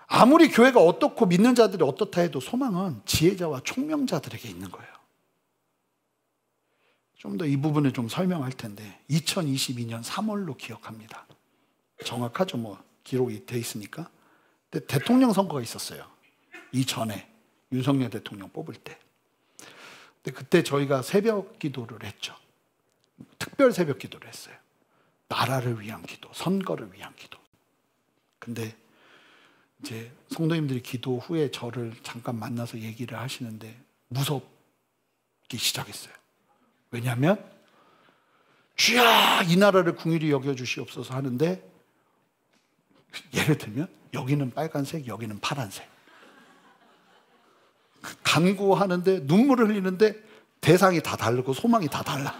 B: 아무리 교회가 어떻고 믿는 자들이 어떻다 해도 소망은 지혜자와 총명자들에게 있는 거예요. 좀 더 이 부분을 좀 설명할 텐데 2022년 3월로 기억합니다. 정확하죠. 뭐 기록이 돼 있으니까. 근데 대통령 선거가 있었어요. 이전에 윤석열 대통령 뽑을 때. 근데 그때 저희가 새벽 기도를 했죠. 특별 새벽 기도를 했어요. 나라를 위한 기도, 선거를 위한 기도. 근데 이제 성도님들이 기도 후에 저를 잠깐 만나서 얘기를 하시는데 무섭기 시작했어요. 왜냐하면 주야 이 나라를 긍휼히 여겨주시옵소서 하는데 예를 들면 여기는 빨간색 여기는 파란색 간구하는데 눈물을 흘리는데 대상이 다 다르고 소망이 다 달라.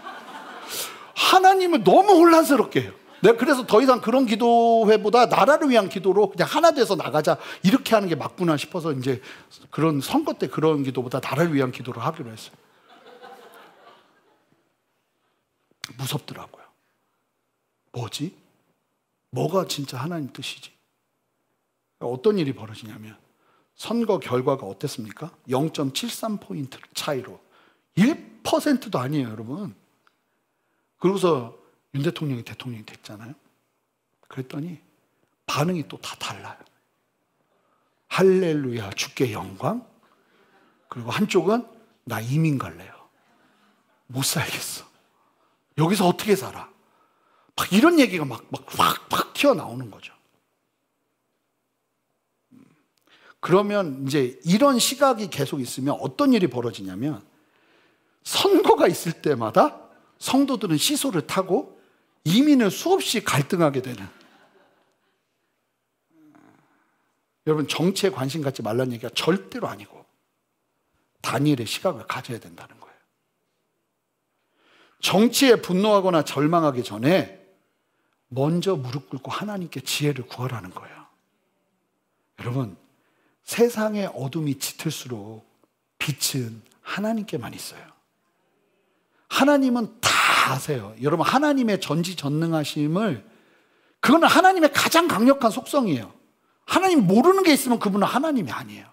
B: 하나님을 너무 혼란스럽게 해요. 내가 그래서 더 이상 그런 기도회보다 나라를 위한 기도로 그냥 하나 돼서 나가자 이렇게 하는 게 맞구나 싶어서 이제 그런 선거 때 그런 기도보다 나라를 위한 기도를 하기로 했어요. 무섭더라고요. 뭐지? 뭐가 진짜 하나님 뜻이지? 어떤 일이 벌어지냐면 선거 결과가 어땠습니까? 0.73포인트 차이로 1%도 아니에요, 여러분. 그러고서 윤 대통령이 대통령이 됐잖아요. 그랬더니 반응이 또 다 달라요. 할렐루야 주께 영광. 그리고 한쪽은 나 이민 갈래요. 못 살겠어. 여기서 어떻게 살아? 막 이런 얘기가 막 튀어나오는 거죠. 그러면 이제 이런 시각이 계속 있으면 어떤 일이 벌어지냐면 선거가 있을 때마다 성도들은 시소를 타고 이민을 수없이 갈등하게 되는. 여러분 정치에 관심 갖지 말라는 얘기가 절대로 아니고 다니엘의 시각을 가져야 된다는 거예요. 정치에 분노하거나 절망하기 전에 먼저 무릎 꿇고 하나님께 지혜를 구하라는 거예요. 여러분 세상의 어둠이 짙을수록 빛은 하나님께만 있어요. 하나님은 다 아세요. 여러분 하나님의 전지전능하심을 그거는 하나님의 가장 강력한 속성이에요. 하나님 모르는 게 있으면 그분은 하나님이 아니에요.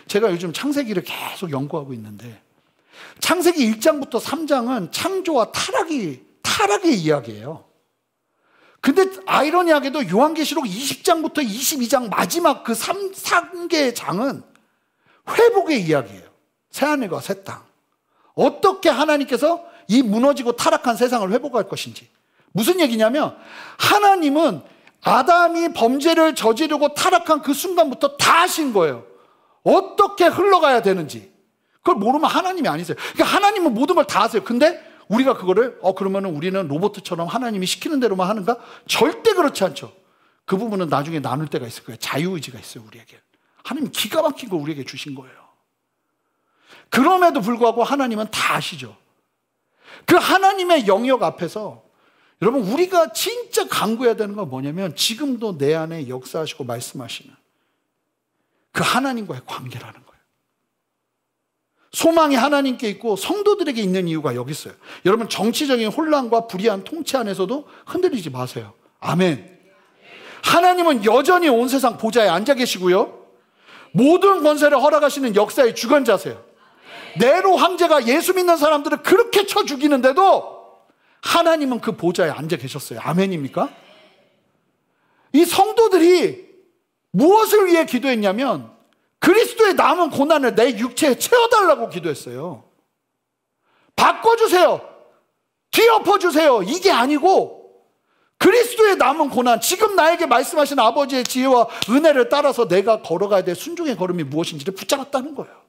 B: 제가 요즘 창세기를 계속 연구하고 있는데 창세기 1장부터 3장은 창조와 타락의 이야기예요. 근데 아이러니하게도 요한계시록 20장부터 22장 마지막 그 3개의 장은 회복의 이야기예요. 새하늘과 새 땅. 어떻게 하나님께서 이 무너지고 타락한 세상을 회복할 것인지. 무슨 얘기냐면 하나님은 아담이 범죄를 저지르고 타락한 그 순간부터 다 하신 거예요. 어떻게 흘러가야 되는지. 그걸 모르면 하나님이 아니세요. 그러니까 하나님은 모든 걸 다 하세요. 근데 우리가 그거를 그러면 우리는 로봇처럼 하나님이 시키는 대로만 하는가? 절대 그렇지 않죠. 그 부분은 나중에 나눌 때가 있을 거예요. 자유의지가 있어요, 우리에게. 하나님 기가 막힌 걸 우리에게 주신 거예요. 그럼에도 불구하고 하나님은 다 아시죠. 그 하나님의 영역 앞에서 여러분 우리가 진짜 간구해야 되는 건 뭐냐면 지금도 내 안에 역사하시고 말씀하시는 그 하나님과의 관계라는 거예요. 소망이 하나님께 있고 성도들에게 있는 이유가 여기 있어요. 여러분 정치적인 혼란과 불의한 통치 안에서도 흔들리지 마세요. 아멘. 하나님은 여전히 온 세상 보좌에 앉아 계시고요. 모든 권세를 허락하시는 역사의 주관자세요. 네로 황제가 예수 믿는 사람들을 그렇게 쳐 죽이는데도 하나님은 그 보좌에 앉아 계셨어요. 아멘입니까? 이 성도들이 무엇을 위해 기도했냐면 그리스도의 남은 고난을 내 육체에 채워달라고 기도했어요. 바꿔주세요. 뒤엎어주세요. 이게 아니고 그리스도의 남은 고난, 지금 나에게 말씀하신 아버지의 지혜와 은혜를 따라서 내가 걸어가야 될 순종의 걸음이 무엇인지를 붙잡았다는 거예요.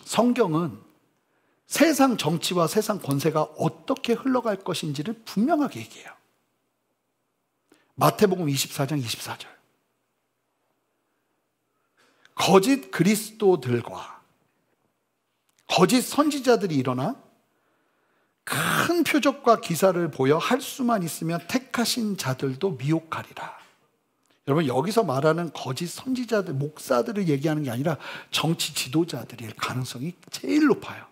B: 성경은 세상 정치와 세상 권세가 어떻게 흘러갈 것인지를 분명하게 얘기해요. 마태복음 24장 24절. 거짓 그리스도들과 거짓 선지자들이 일어나 큰 표적과 기사를 보여 할 수만 있으면 택하신 자들도 미혹하리라. 여러분 여기서 말하는 거짓 선지자들, 목사들을 얘기하는 게 아니라 정치 지도자들일 가능성이 제일 높아요.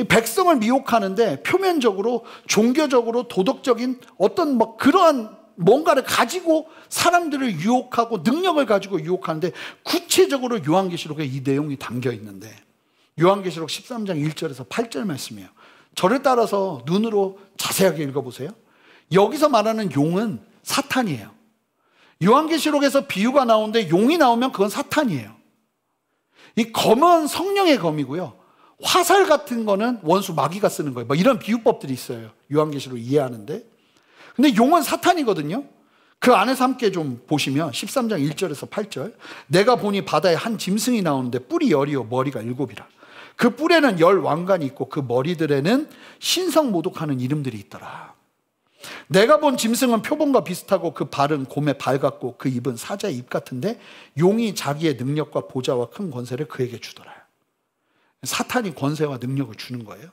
B: 백성을 미혹하는데 표면적으로 종교적으로 도덕적인 어떤 그러한 뭔가를 가지고 사람들을 유혹하고 능력을 가지고 유혹하는데 구체적으로 요한계시록에 이 내용이 담겨 있는데 요한계시록 13장 1절에서 8절 말씀이에요. 저를 따라서 눈으로 자세하게 읽어보세요. 여기서 말하는 용은 사탄이에요. 요한계시록에서 비유가 나오는데 용이 나오면 그건 사탄이에요. 이 검은 성령의 검이고요. 화살 같은 거는 원수 마귀가 쓰는 거예요. 이런 비유법들이 있어요. 요한계시록 이해하는데. 근데 용은 사탄이거든요. 그 안에서 함께 좀 보시면 13장 1절에서 8절. 내가 보니 바다에 한 짐승이 나오는데 뿔이 10이요 머리가 7이라. 그 뿔에는 10 왕관이 있고 그 머리들에는 신성 모독하는 이름들이 있더라. 내가 본 짐승은 표범과 비슷하고 그 발은 곰의 발 같고 그 입은 사자의 입 같은데 용이 자기의 능력과 보좌와 큰 권세를 그에게 주더라. 사탄이 권세와 능력을 주는 거예요.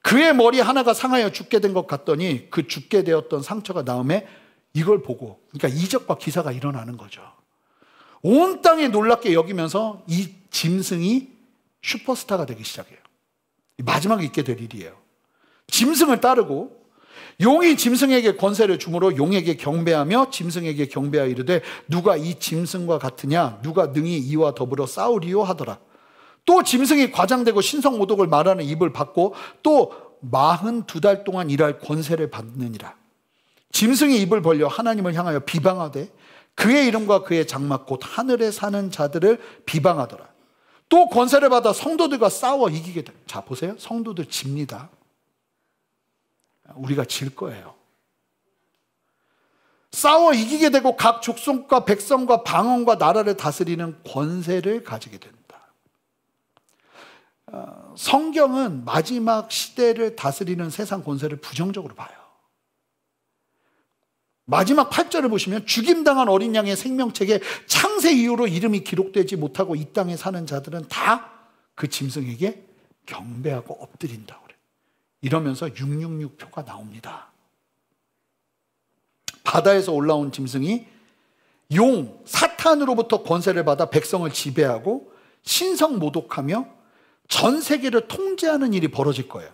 B: 그의 머리 하나가 상하여 죽게 된 것 같더니 그 죽게 되었던 상처가 나음에 이걸 보고, 그러니까 이적과 기사가 일어나는 거죠. 온 땅에 놀랍게 여기면서 이 짐승이 슈퍼스타가 되기 시작해요. 마지막에 있게 될 일이에요. 짐승을 따르고 용이 짐승에게 권세를 주므로 용에게 경배하며 짐승에게 경배하여 이르되 누가 이 짐승과 같으냐, 누가 능히 이와 더불어 싸우리요 하더라. 또 짐승이 과장되고 신성모독을 말하는 입을 받고 또 42달 동안 일할 권세를 받느니라. 짐승이 입을 벌려 하나님을 향하여 비방하되 그의 이름과 그의 장막 곧 하늘에 사는 자들을 비방하더라. 또 권세를 받아 성도들과 싸워 이기게 돼. 자 보세요. 성도들 집니다. 우리가 질 거예요. 싸워 이기게 되고 각 족속과 백성과 방언과 나라를 다스리는 권세를 가지게 된다. 성경은 마지막 시대를 다스리는 세상 권세를 부정적으로 봐요. 마지막 8절을 보시면 죽임당한 어린 양의 생명책에 창세 이후로 이름이 기록되지 못하고 이 땅에 사는 자들은 다 그 짐승에게 경배하고 엎드린다고 그래요. 이러면서 666표가 나옵니다. 바다에서 올라온 짐승이 용, 사탄으로부터 권세를 받아 백성을 지배하고 신성 모독하며 전 세계를 통제하는 일이 벌어질 거예요.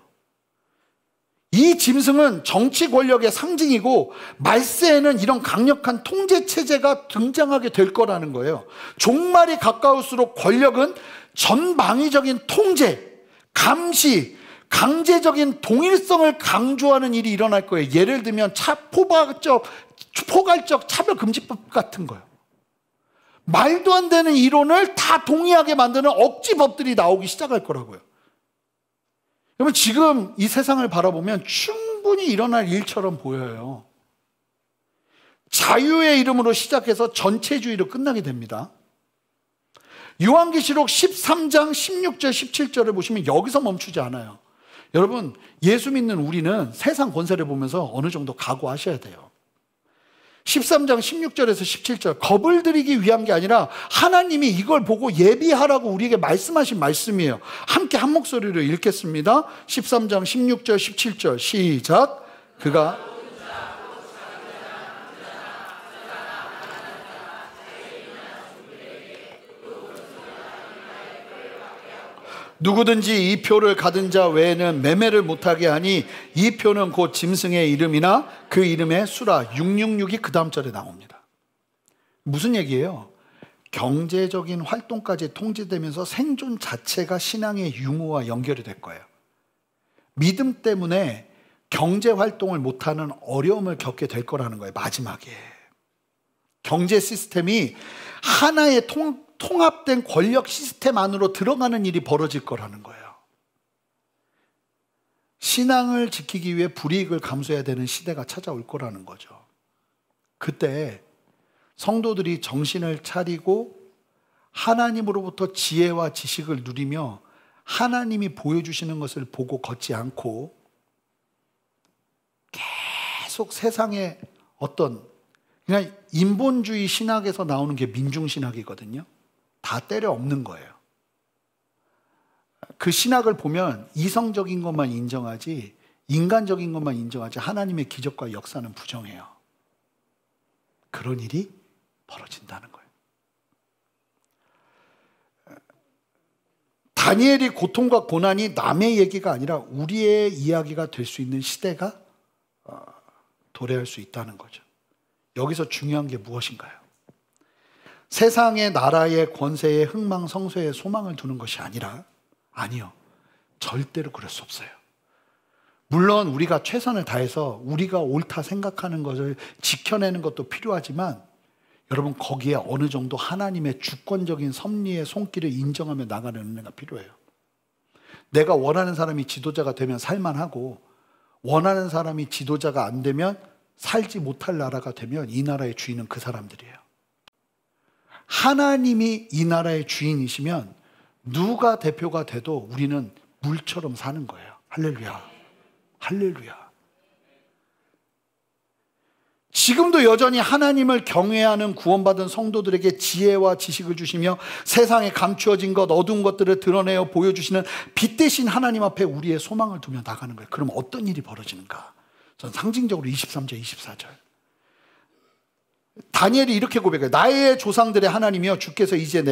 B: 이 짐승은 정치 권력의 상징이고 말세에는 이런 강력한 통제 체제가 등장하게 될 거라는 거예요. 종말이 가까울수록 권력은 전방위적인 통제, 감시, 강제적인 동일성을 강조하는 일이 일어날 거예요. 예를 들면 포괄적 차별금지법 같은 거예요. 말도 안 되는 이론을 다 동의하게 만드는 억지법들이 나오기 시작할 거라고요. 여러분, 지금 이 세상을 바라보면 충분히 일어날 일처럼 보여요. 자유의 이름으로 시작해서 전체주의로 끝나게 됩니다. 요한계시록 13장 16절 17절을 보시면 여기서 멈추지 않아요. 여러분, 예수 믿는 우리는 세상 권세를 보면서 어느 정도 각오하셔야 돼요. 13장 16절에서 17절, 겁을 들이기 위한 게 아니라 하나님이 이걸 보고 예비하라고 우리에게 말씀하신 말씀이에요. 함께 한 목소리로 읽겠습니다. 13장 16절 17절 시작. 그가 누구든지 이 표를 가진 자 외에는 매매를 못하게 하니 이 표는 곧 짐승의 이름이나 그 이름의 수라 666이 그 다음 절에 나옵니다. 무슨 얘기예요? 경제적인 활동까지 통제되면서 생존 자체가 신앙의 유무와 연결이 될 거예요. 믿음 때문에 경제 활동을 못하는 어려움을 겪게 될 거라는 거예요. 마지막에 경제 시스템이 하나의 통합된 권력 시스템 안으로 들어가는 일이 벌어질 거라는 거예요. 신앙을 지키기 위해 불이익을 감수해야 되는 시대가 찾아올 거라는 거죠. 그때 성도들이 정신을 차리고 하나님으로부터 지혜와 지식을 누리며 하나님이 보여주시는 것을 보고 걷지 않고 계속 세상의 어떤 그냥 인본주의 신학에서 나오는 게 민중신학이거든요. 다 때려 엎는 거예요. 그 신학을 보면 이성적인 것만 인정하지 인간적인 것만 인정하지 하나님의 기적과 역사는 부정해요. 그런 일이 벌어진다는 거예요. 다니엘이 고통과 고난이 남의 얘기가 아니라 우리의 이야기가 될 수 있는 시대가 도래할 수 있다는 거죠. 여기서 중요한 게 무엇인가요? 세상의 나라의 권세에 흥망성쇠에 소망을 두는 것이 아니라 아니요. 절대로 그럴 수 없어요. 물론 우리가 최선을 다해서 우리가 옳다 생각하는 것을 지켜내는 것도 필요하지만 여러분 거기에 어느 정도 하나님의 주권적인 섭리의 손길을 인정하며 나가는 은혜가 필요해요. 내가 원하는 사람이 지도자가 되면 살만하고 원하는 사람이 지도자가 안 되면 살지 못할 나라가 되면 이 나라의 주인은 그 사람들이에요. 하나님이 이 나라의 주인이시면 누가 대표가 돼도 우리는 물처럼 사는 거예요. 할렐루야. 할렐루야. 지금도 여전히 하나님을 경외하는 구원받은 성도들에게 지혜와 지식을 주시며 세상에 감추어진 것, 어두운 것들을 드러내어 보여주시는 빛 대신 하나님 앞에 우리의 소망을 두며 나가는 거예요. 그럼 어떤 일이 벌어지는가? 전 상징적으로 23절, 24절. 다니엘이 이렇게 고백해요. 나의 조상들의 하나님이여 주께서 이제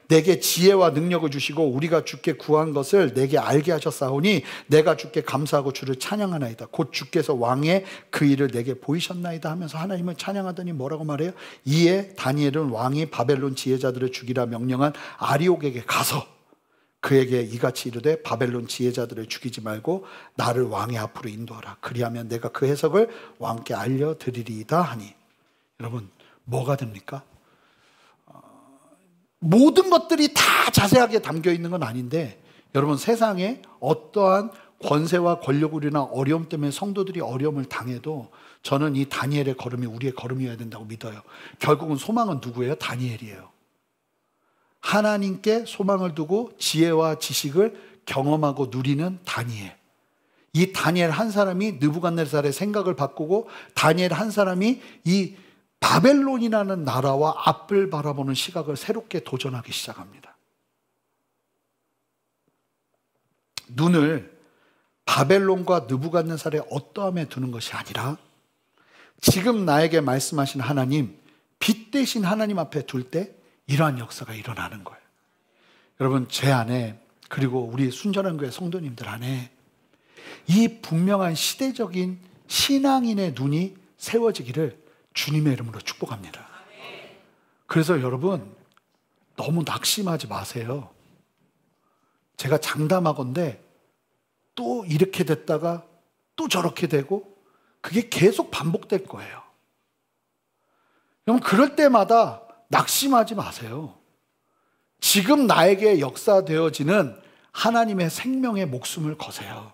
B: 내게 지혜와 능력을 주시고 우리가 주께 구한 것을 내게 알게 하셨사오니 내가 주께 감사하고 주를 찬양하나이다. 곧 주께서 왕의 그 일을 내게 보이셨나이다 하면서 하나님을 찬양하더니 뭐라고 말해요? 이에 다니엘은 왕이 바벨론 지혜자들을 죽이라 명령한 아리옥에게 가서 그에게 이같이 이르되 바벨론 지혜자들을 죽이지 말고 나를 왕의 앞으로 인도하라. 그리하면 내가 그 해석을 왕께 알려드리리이다 하니. 여러분 뭐가 됩니까? 모든 것들이 다 자세하게 담겨 있는 건 아닌데 여러분 세상에 어떠한 권세와 권력이나 어려움 때문에 성도들이 어려움을 당해도 저는 이 다니엘의 걸음이 우리의 걸음이어야 된다고 믿어요. 결국은 소망은 누구예요? 다니엘이에요. 하나님께 소망을 두고 지혜와 지식을 경험하고 누리는 다니엘. 이 다니엘 한 사람이 느부갓네살의 생각을 바꾸고 다니엘 한 사람이 이 바벨론이라는 나라와 앞을 바라보는 시각을 새롭게 도전하기 시작합니다. 눈을 바벨론과 느부갓네살의 어떠함에 두는 것이 아니라 지금 나에게 말씀하신 하나님, 빛 대신 하나님 앞에 둘 때 이러한 역사가 일어나는 거예요. 여러분 제 안에 그리고 우리 순전한 교회 성도님들 안에 이 분명한 시대적인 신앙인의 눈이 세워지기를 주님의 이름으로 축복합니다. 그래서 여러분, 너무 낙심하지 마세요. 제가 장담하건대 또 이렇게 됐다가 또 저렇게 되고 그게 계속 반복될 거예요. 여러분, 그럴 때마다 낙심하지 마세요. 지금 나에게 역사되어지는 하나님의 생명의 목숨을 거세요.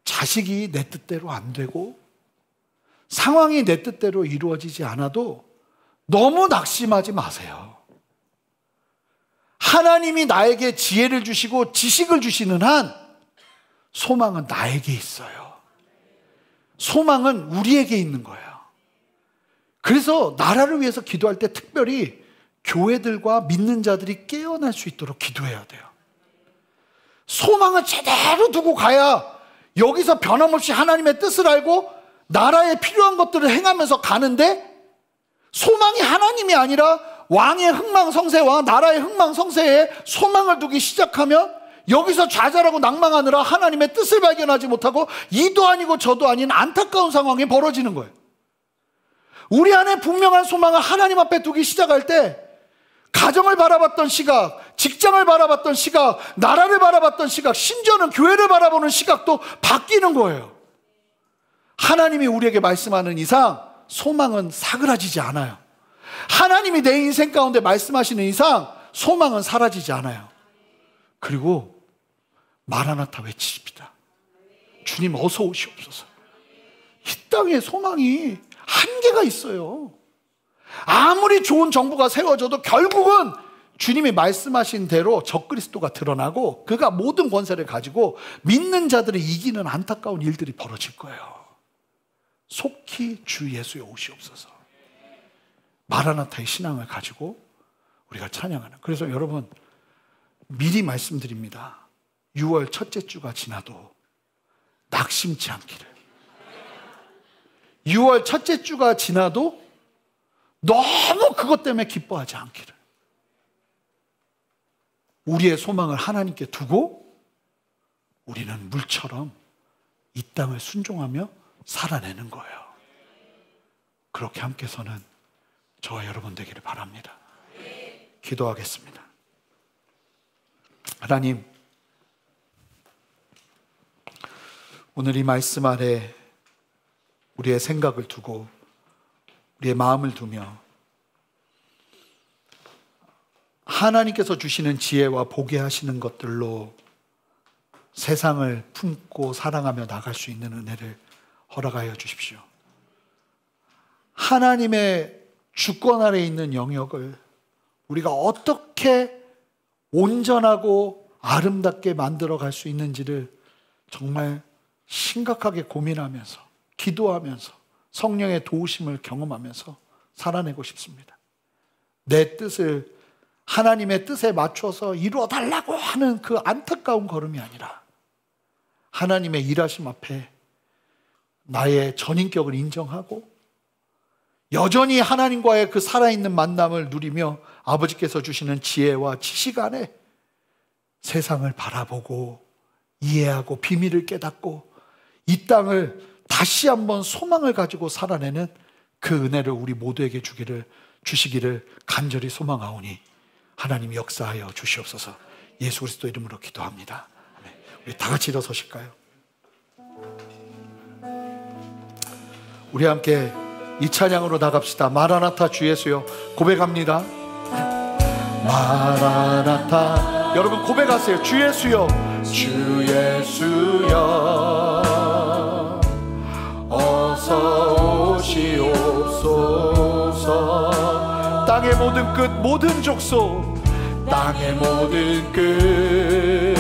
B: 자식이 내 뜻대로 안 되고 상황이 내 뜻대로 이루어지지 않아도 너무 낙심하지 마세요. 하나님이 나에게 지혜를 주시고 지식을 주시는 한 소망은 나에게 있어요. 소망은 우리에게 있는 거예요. 그래서 나라를 위해서 기도할 때 특별히 교회들과 믿는 자들이 깨어날 수 있도록 기도해야 돼요. 소망을 제대로 두고 가야 여기서 변함없이 하나님의 뜻을 알고 나라에 필요한 것들을 행하면서 가는데, 소망이 하나님이 아니라 왕의 흥망성쇠와 나라의 흥망성쇠에 소망을 두기 시작하면 여기서 좌절하고 낭망하느라 하나님의 뜻을 발견하지 못하고 이도 아니고 저도 아닌 안타까운 상황이 벌어지는 거예요. 우리 안에 분명한 소망을 하나님 앞에 두기 시작할 때 가정을 바라봤던 시각, 직장을 바라봤던 시각, 나라를 바라봤던 시각, 심지어는 교회를 바라보는 시각도 바뀌는 거예요. 하나님이 우리에게 말씀하는 이상 소망은 사그라지지 않아요. 하나님이 내 인생 가운데 말씀하시는 이상 소망은 사라지지 않아요. 그리고 마라나타 외치십니다. 주님 어서 오시옵소서. 이 땅에 소망이 한계가 있어요. 아무리 좋은 정부가 세워져도 결국은 주님이 말씀하신 대로 적그리스도가 드러나고 그가 모든 권세를 가지고 믿는 자들을 이기는 안타까운 일들이 벌어질 거예요. 속히 주 예수에 오시옵소서. 마라나타의 신앙을 가지고 우리가 찬양하는. 그래서 여러분, 미리 말씀드립니다. 6월 첫째 주가 지나도 낙심치 않기를. 6월 첫째 주가 지나도 너무 그것 때문에 기뻐하지 않기를. 우리의 소망을 하나님께 두고 우리는 물처럼 이 땅을 순종하며 살아내는 거예요. 그렇게 함께 서는 저와 여러분 되기를 바랍니다. 기도하겠습니다. 하나님, 오늘 이 말씀 아래 우리의 생각을 두고 우리의 마음을 두며 하나님께서 주시는 지혜와 보게 하시는 것들로 세상을 품고 사랑하며 나갈 수 있는 은혜를 허락하여 주십시오. 하나님의 주권 아래 있는 영역을 우리가 어떻게 온전하고 아름답게 만들어 갈 수 있는지를 정말 심각하게 고민하면서 기도하면서 성령의 도우심을 경험하면서 살아내고 싶습니다. 내 뜻을 하나님의 뜻에 맞춰서 이루어 달라고 하는 그 안타까운 걸음이 아니라 하나님의 일하심 앞에 나의 전인격을 인정하고 여전히 하나님과의 그 살아있는 만남을 누리며 아버지께서 주시는 지혜와 지식 안에 세상을 바라보고 이해하고 비밀을 깨닫고 이 땅을 다시 한번 소망을 가지고 살아내는 그 은혜를 우리 모두에게 주시기를 간절히 소망하오니 하나님 역사하여 주시옵소서. 예수 그리스도 이름으로 기도합니다. 우리 다 같이 일어서실까요? 우리 함께 이 찬양으로 나갑시다. 마라나타 주 예수여. 고백합니다. 마라나타. 여러분 고백하세요. 주 예수여. 주 예수여 어서 오시옵소서. 땅의 모든 끝 모든 족속, 땅의 모든 끝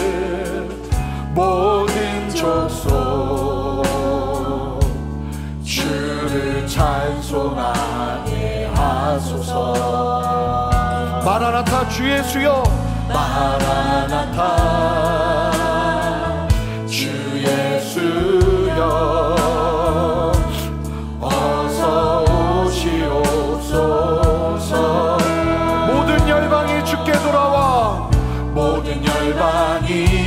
B: 모든 족속 주를 찬송하게 하소서. 마라나타 주 예수여. 마라나타 주 예수여 어서 오시옵소서. 모든 열방이 주께 돌아와. 모든 열방이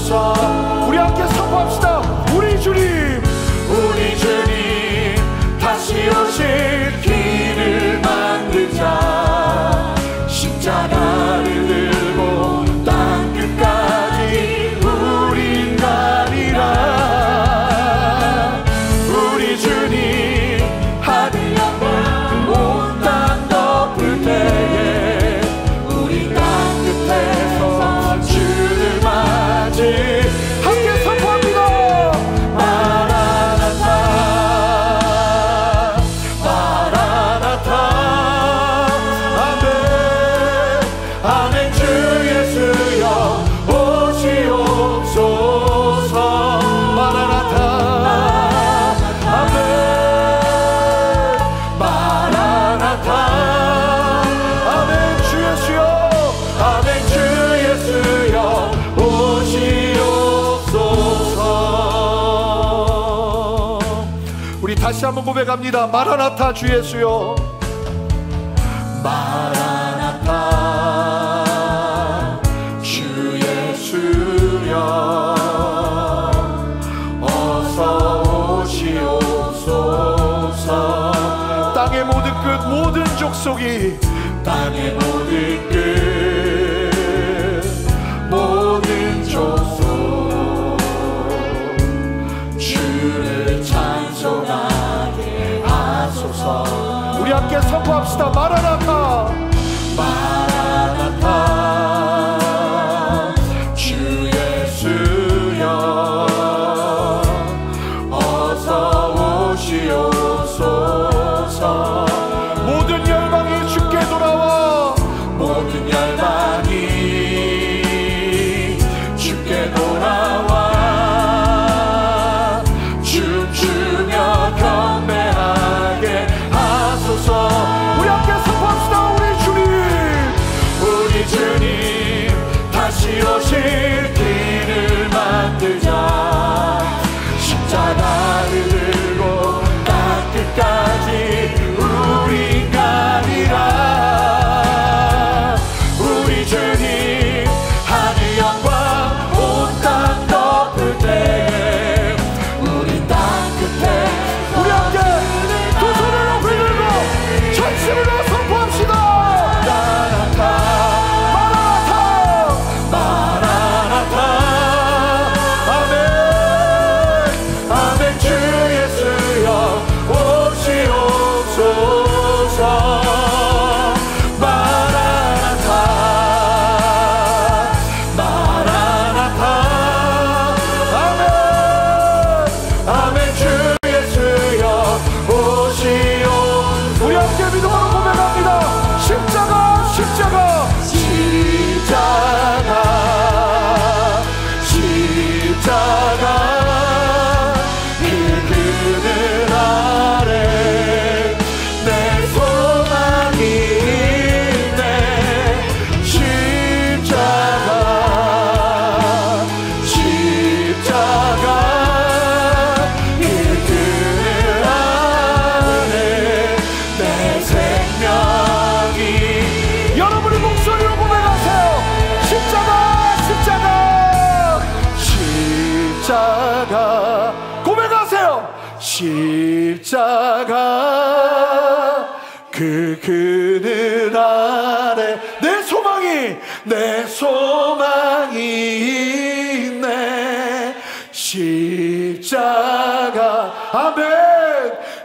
B: 하소서. 우리 함께 선포합시다. 우리 주님 다시 오실 길을 만들자. 십자가를 들고 땅 끝까지 우린 가리라. 우리 주님 하늘 영광 온 땅 덮을 때에 우리 땅 끝에서 주를 맞이 함께 선포합니다. 다시 한번 고백합니다. 마라나타 주 예수여. 마라나타 주 예수여 어서 오시옵소서. 땅의 모든 끝 모든 족속이 땅의 모든 끝 모든 족속 주를 찬송하게 하소서. 우리 함께 선포합시다. 마라나타 마라나타 주 예수여 어서 오시옵소서. 모든 열방이 주께 돌아와 모든 열방이 주께 돌아와 춤추며 경배하게 하소서. 우리 함께 선포합시다. 우리 주님 다시 오실 길을 만들자. 십자가를 들고 땅 끝까지 우리 가리라. 우리 주님 하늘 영광 온 땅 덮을 때에 우리 땅 끝에 우리 함께 두 손을 높이 들고 전심으로 선포합시다. 십자가 그 그늘 아래 내 소망이 있네. 십자가 아멘.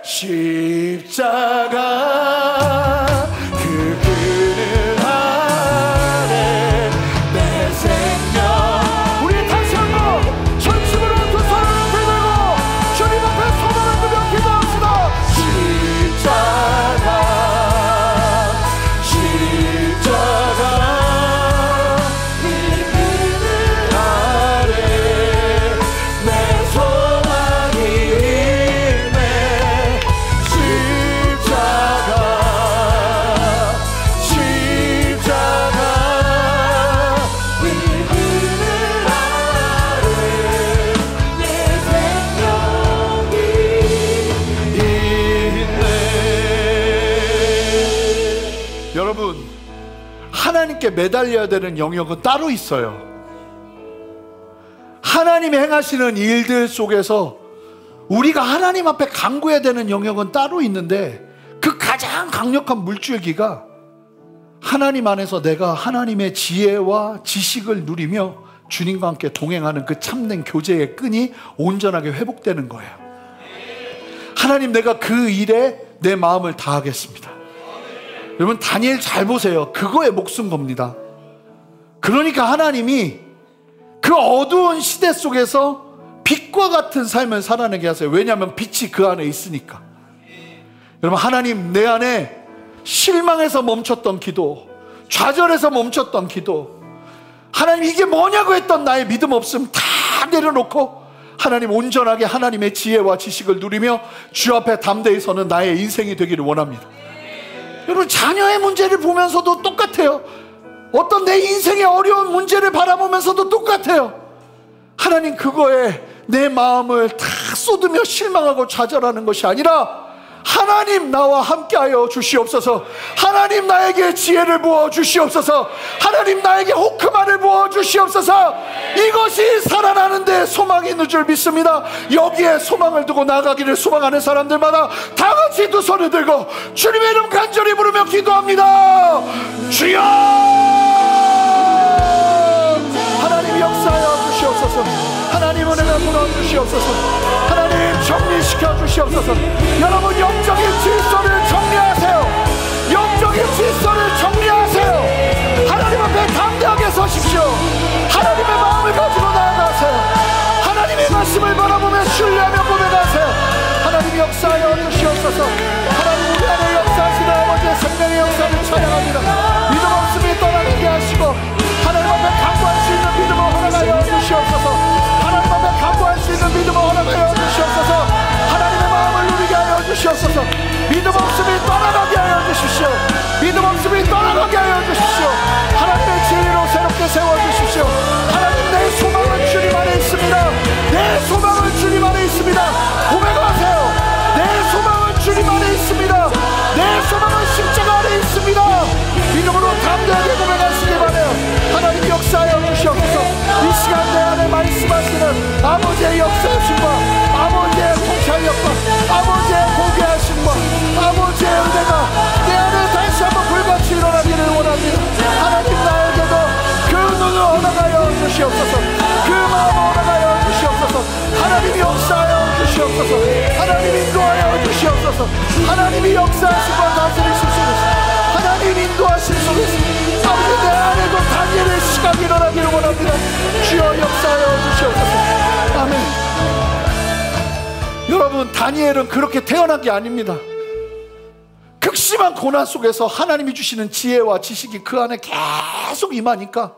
B: 십자가 그 그늘 아래 내 생명. 우리 다시 한번 전심으로 두 손을 들고 주님 앞에 소망을 들며 기도합시다. 십자가 그 그늘 아래 내 소망이 있네. 십자가 그 그늘 아래 내 생명이 있네. 여러분, 하나님께 매달려야 되는 영역은 따로 있어요. 하나님이 행하시는 일들 속에서 우리가 하나님 앞에 간구해야 되는 영역은 따로 있는데, 그 가장 강력한 물줄기가 하나님 안에서 내가 하나님의 지혜와 지식을 누리며 주님과 함께 동행하는 그 참된 교제의 끈이 온전하게 회복되는 거예요. 하나님, 내가 그 일에 내 마음을 다하겠습니다. 여러분, 다니엘 잘 보세요. 그거에 목숨 겁니다. 그러니까 하나님이 그 어두운 시대 속에서 빛과 같은 삶을 살아내게 하세요. 왜냐하면 빛이 그 안에 있으니까. 여러분, 하나님, 내 안에 실망해서 멈췄던 기도, 좌절해서 멈췄던 기도, 하나님 이게 뭐냐고 했던 나의 믿음 없음 다 내려놓고 하나님 온전하게 하나님의 지혜와 지식을 누리며 주 앞에 담대히 서는 나의 인생이 되기를 원합니다. 여러분, 자녀의 문제를 보면서도 똑같아요. 어떤 내 인생의 어려운 문제를 바라보면서도 똑같아요. 하나님, 그거에 내 마음을 다 쏟으며 실망하고 좌절하는 것이 아니라 하나님, 나와 함께하여 주시옵소서. 하나님, 나에게 지혜를 부어 주시옵소서. 하나님, 나에게 호크마를 부어 주시옵소서. 이것이 살아나는데 소망이 있는 줄 믿습니다. 여기에 소망을 두고 나가기를 소망하는 사람들마다 다 같이 두 손을 들고 주님의 이름 간절히 부르며 기도합니다. 주여! 하나님, 역사하여 주시옵소서. 하나님, 은혜가 부어주시옵소서. 하나님, 정리시켜 주시옵소서. 여러분, 영적인 질서를 정리하세요. 영적인 질서를 정리하세요. 하나님 앞에 담대하게 서십시오. 하나님의 마음을 가지고 나아가세요. 하나님의 말씀을 바라보며 신뢰하며 고백하세요. 하나님, 역사하여 주시옵소서. 하나님, 우리 안에 역사하시는 아버지의 생명의 역사를 찬양합니다. 믿음 없음이 떠나게 하시고 하나님 앞에 간구할 수 있는 믿음을 허락하여 주시옵소서. 하나님 앞에 간구할 수 있는 믿음을 허락하여 주시옵소서. 하나님의 마음을 누리게 하여 주시옵소서. 믿음 없음이 떠나가게 하여 주십시오. 믿음 없음이 떠나가게 하여 주십시오. 하나님의 진리로 새롭게 세워주십시오. 하나님, 내 소망은 주님 안에 있습니다. 내 소망은 주님 안에 있습니다. 고백하세요. 내 소망은 주님 안에 있습니다. 내 소망은 십자가 안에 있습니다. 믿음으로 담대하게 고백하시기 바라요. 하나님, 역사하여 주시옵소서. 이 시간 내 안에 말씀하시는 아버지의 역사하심과 아버지의 통찰력과 아버지의 고귀하심과 아버지의 은혜가 내 안에 다시 한번 불같이 일어나기를 원합니다. 하나님, 나에게도 그 눈을 허락하여 주시옵소서. 그 마음을 허락하여 주시옵소서. 하나님이 역사하여 주시옵소서. 하나님, 인도하여 주시옵소서. 하나님이 역사하시고 다스리실 속에서 하나님 인도하신 속에서 아버지, 내 안에도 다니엘의 시각이 일어나기를 원합니다. 주여, 역사하여 주시옵소서. 아멘. 여러분, 다니엘은 그렇게 태어난 게 아닙니다. 극심한 고난 속에서 하나님이 주시는 지혜와 지식이 그 안에 계속 임하니까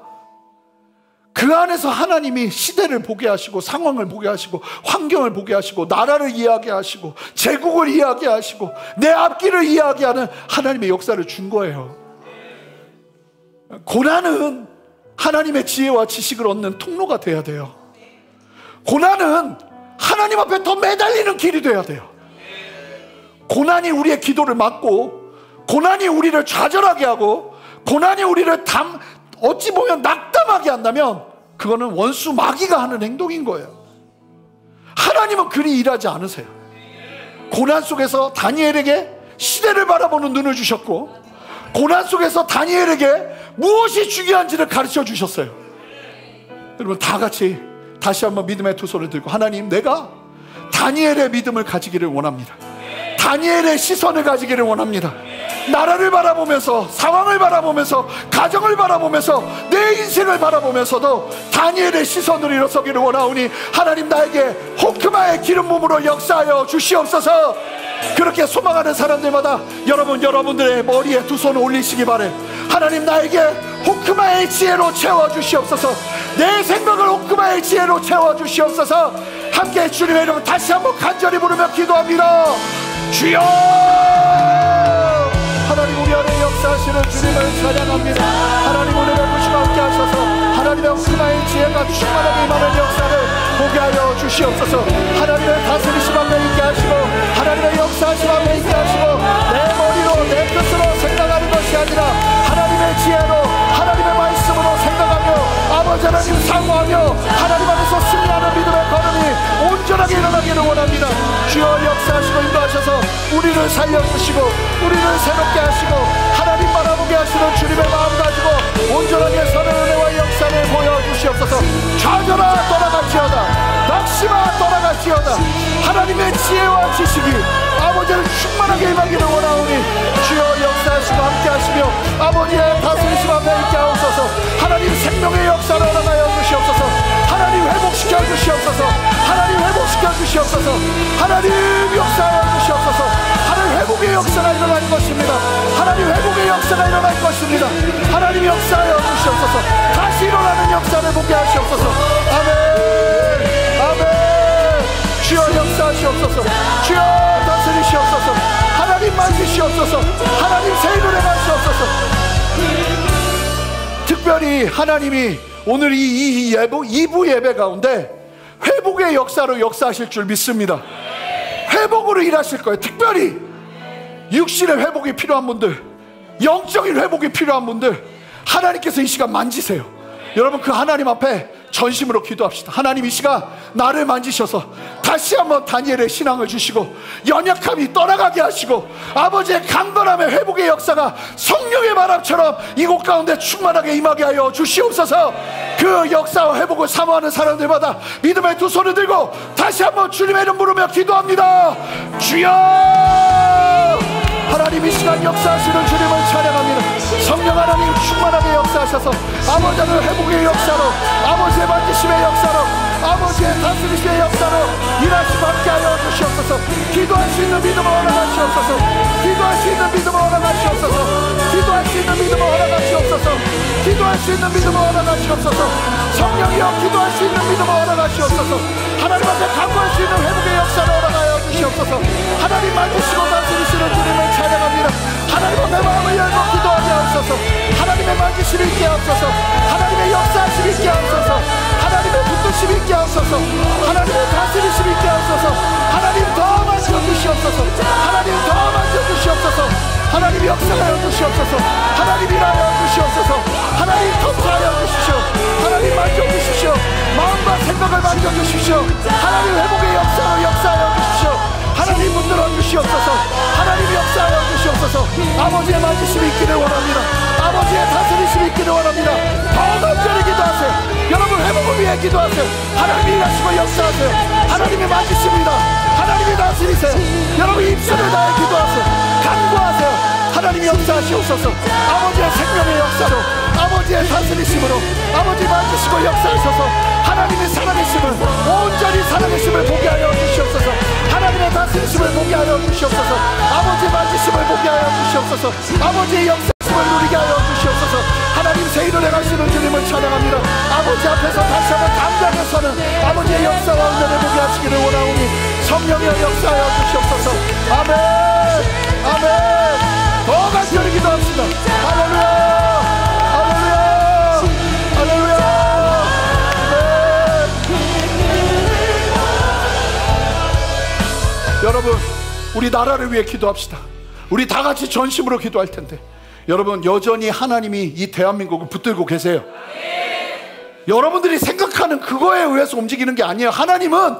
B: 그 안에서 하나님이 시대를 보게 하시고 상황을 보게 하시고 환경을 보게 하시고 나라를 이해하게 하시고 제국을 이해하게 하시고 내 앞길을 이해하게 하는 하나님의 역사를 준 거예요. 고난은 하나님의 지혜와 지식을 얻는 통로가 돼야 돼요. 고난은 하나님 앞에 더 매달리는 길이 돼야 돼요. 고난이 우리의 기도를 막고 고난이 우리를 좌절하게 하고 고난이 우리를 어찌 보면 낙담하게 한다면 그거는 원수 마귀가 하는 행동인 거예요. 하나님은 그리 일하지 않으세요. 고난 속에서 다니엘에게 시대를 바라보는 눈을 주셨고 고난 속에서 다니엘에게 무엇이 중요한지를 가르쳐 주셨어요. 여러분, 다 같이 다시 한번 믿음의 두 손을 들고 하나님, 내가 다니엘의 믿음을 가지기를 원합니다. 다니엘의 시선을 가지기를 원합니다. 나라를 바라보면서 상황을 바라보면서 가정을 바라보면서 내 인생을 바라보면서도 다니엘의 시선으로 일어서기를 원하오니 하나님, 나에게 호크마의 기름 부음으로 역사하여 주시옵소서. 그렇게 소망하는 사람들마다 여러분들의 머리에 두 손을 올리시기 바래. 하나님, 나에게 호크마의 지혜로 채워주시옵소서. 내 생각을 호크마의 지혜로 채워주시옵소서. 함께 주님의 이름 다시 한번 간절히 부르며 기도합니다. 주여! 하나님, 우리 안에 역사하시는 주님을 찬양합니다. 하나님, 오늘의 부시가 함께 하셔서 하나님의 호크마의 지혜가 충만하게 임하는 역사를 보게 하여 주시옵소서. 하나님의 다스리심 앞에 있게 하시고 하나님의 역사하심 앞에 있게 하시고 내 머리로 내 뜻으로 생각하는 것이 아니라 하나님의 지혜로 하나님의 말씀으로 생각하며 아버지 하나님 사모하며 하나님 안에서 승리하는 원합니다. 주여 역사하시고 인도하셔서 우리를 살려주시고 우리를 새롭게 하시고 하나님 바라보게 하시는 주님의 마음 가지고 온전하게 선의 은혜와 역사를 보여주시옵소서. 좌절아 떠나갈지어다, 낙심아 떠나갈지어다, 하나님의 지혜와 지식이 아버지를 충만하게 임하기를 원하오니 주여 역사하시고 함께 하시며 아버지의 다스리심 앞에 있게 하옵소서. 하나님 생명의 역사를 허락하여 주시옵소서. 하나님 회복시켜 주시옵소서. 하나님 회복시켜 주시옵소서. 하나님 역사하여 주시옵소서. 하나님 회복의 역사가 일어날 것입니다. 하나님 회복의 역사가 일어날 것입니다. 하나님 역사하여 주시옵소서. 다시 일어나는 역사를 보게 하시옵소서. 아멘, 아멘. 주여 역사하시옵소서. 주여 다스리시옵소서. 하나님 만지시옵소서. 하나님 새 일을 행하시옵소서. 특별히 하나님이 오늘 이 2부 예배 가운데 회복의 역사로 역사하실 줄 믿습니다. 회복으로 일하실 거예요. 특별히 육신의 회복이 필요한 분들, 영적인 회복이 필요한 분들, 하나님께서 이 시간 만지세요. 여러분 그 하나님 앞에 전심으로 기도합시다. 하나님 이 시간 나를 만지셔서 다시 한번 다니엘의 신앙을 주시고 연약함이 떠나가게 하시고 아버지의 강건함의 회복의 역사가 성령의 바람처럼 이곳 가운데 충만하게 임하게 하여 주시옵소서. 그 역사와 회복을 사모하는 사람들마다 믿음의 두 손을 들고 다시 한번 주님의 이름 부르며 기도합니다. 주여! 하나님 이 시간 역사하시는 주님을 찬양합니다. 성령 하나님 충만하게 역사하셔서 아버지의 회복의 역사로, 아버지의 만지심의 역사로, 아버지의 다스리심의 역사로 일하시고 함께하여 주시옵소서. 기도할 수 있는 믿음을 허락하시옵소서. 기도할 수 있는 믿음을 허락하시옵소서. 기도할 수 있는 믿음을 허락하시옵소서. 기도할 수 있는 믿음을 허락하시옵소서. 성령이여 기도할 수 있는 믿음을 허락하시옵소서. 하나님 앞에 간구할 수 있는 회복의 역사를 허락하여 주시옵소서. 하나님 만지시고 다스리시는 주님을 찬양합니다. 하나님 앞에 마음을 열고 기도하게 하옵소서. 하나님의 만지심이 있게 하옵소서. 하나님의 역사하심이 있게 하옵소서. 하나님의 붙드심이 있게 하옵소서. 하나님의 다스리심이 있게 하옵소서. 하나님 더 만져주시옵소서. 하나님 더 만져주시옵소서. 하나님 역사하여 주시옵소서. 하나님 일하여 주시옵소서. 하나님 통사하여 주시오. 하나님 만져주십시오. 마음과 생각을 만져주십시오. 하나님 회복의 역사로 역사하여 주십시오. 하나님 붙들어 주시옵소서. 하나님 역사하여 주시옵소서. 아버지의 만지심이 있기를 원합니다. 아버지의 다스리심이 있기를 원합니다. 더 간절히 기도하세요. 여러분 회복을 위해 기도하세요. 하나님이 일하시고 역사하세요. 하나님의 만지십니다. 하나님이 다스리세요. 여러분 입술을 다해 기도하세요. 간구하세요. 하나님이 역사하시옵소서. 아버지의 생명의 역사로, 아버지의 다스리심으로 아버지 만지시고 역사하셔서 하나님의 살아계심을, 온전히 살아계심을 보게 하여 주시옵소서. 하나님의 다스리심을 보게 하여 주시옵소서. 아버지의 만지심을 보게 하여 주시옵소서. 아버지의 역사심을 누리게 하여 주시옵소서. 하나님 새 일을 행하시는 주님을 찬양합니다. 아버지 앞에서 다시 한번 담대하게 서는 아버지의 역사와 은혜를 보게 하시기를 원하오니 성령이여 역사하여 주시옵소서. 아멘, 아멘. 더 간절히 기도합시다. 할렐루야, 할렐루야, 할렐루야. 여러분 우리 나라를 위해 기도합시다. 우리 다 같이 전심으로 기도할 텐데 여러분 여전히 하나님이 이 대한민국을 붙들고 계세요. 여러분들이 생각하는 그거에 의해서 움직이는 게 아니에요. 하나님은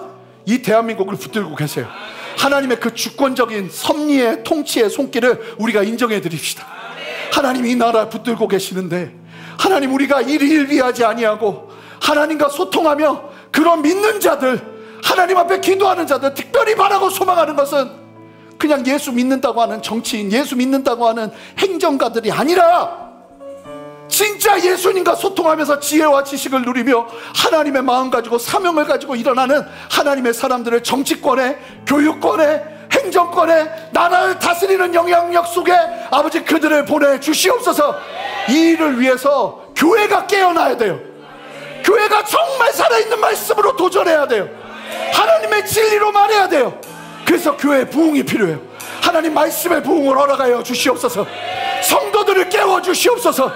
B: 이 대한민국을 붙들고 계세요. 하나님의 그 주권적인 섭리의 통치의 손길을 우리가 인정해 드립시다. 하나님 이 나라 붙들고 계시는데 하나님 우리가 일희일비하지 아니하고 하나님과 소통하며 그런 믿는 자들, 하나님 앞에 기도하는 자들, 특별히 바라고 소망하는 것은 그냥 예수 믿는다고 하는 정치인, 예수 믿는다고 하는 행정가들이 아니라 진짜 예수님과 소통하면서 지혜와 지식을 누리며 하나님의 마음 가지고 사명을 가지고 일어나는 하나님의 사람들을 정치권에, 교육권에, 행정권에, 나라를 다스리는 영향력 속에 아버지 그들을 보내주시옵소서. 이 일을 위해서 교회가 깨어나야 돼요. 교회가 정말 살아있는 말씀으로 도전해야 돼요. 하나님의 진리로 말해야 돼요. 그래서 교회의 부흥이 필요해요. 하나님 말씀의 부흥을 허락하여 주시옵소서. 성도들을 깨워주시옵소서.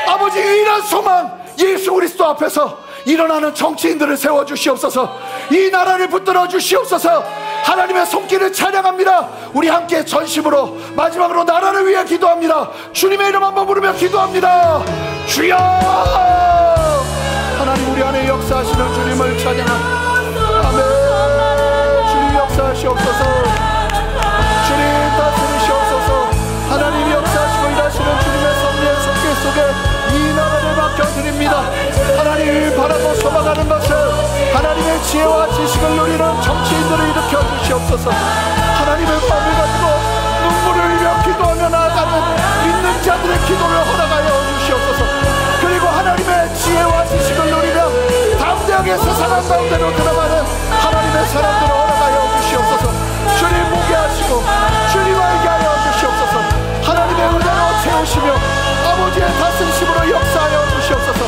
B: 아버지 유일한 소망 예수 그리스도 앞에서 일어나는 정치인들을 세워주시옵소서. 이 나라를 붙들어 주시옵소서. 하나님의 손길을 찬양합니다. 우리 함께 전심으로 마지막으로 나라를 위해 기도합니다. 주님의 이름 한번 부르며 기도합니다. 주여! 하나님 우리 안에 역사하시는 주님을 찬양합니다. 아멘. 주님 역사하시옵소서. 주님 다스리시옵소서. 하나님 역사하시고 일하시는 주님의 섭리의 손길 속에 이 나라를 맡겨드립니다. 하나님을 바라고 소망하는 것은 하나님의 지혜와 지식을 누리는 정치인들을 일으켜 주시옵소서. 하나님의 마음을 가지고 눈물을 흘려 기도하며 나아가는 믿는 자들의 기도를 허락하여 주시옵소서. 그리고 하나님의 지혜와 지식을 누리며 담대하게 세상 한가운데로 들어가는 하나님의 사람들을 허락하여 주시옵소서. 주님 보게 하시고 주님 알게 하여 주시옵소서. 하나님의 은혜로 채우시며 아버지의 다스리심으로 역사하여 주시옵소서.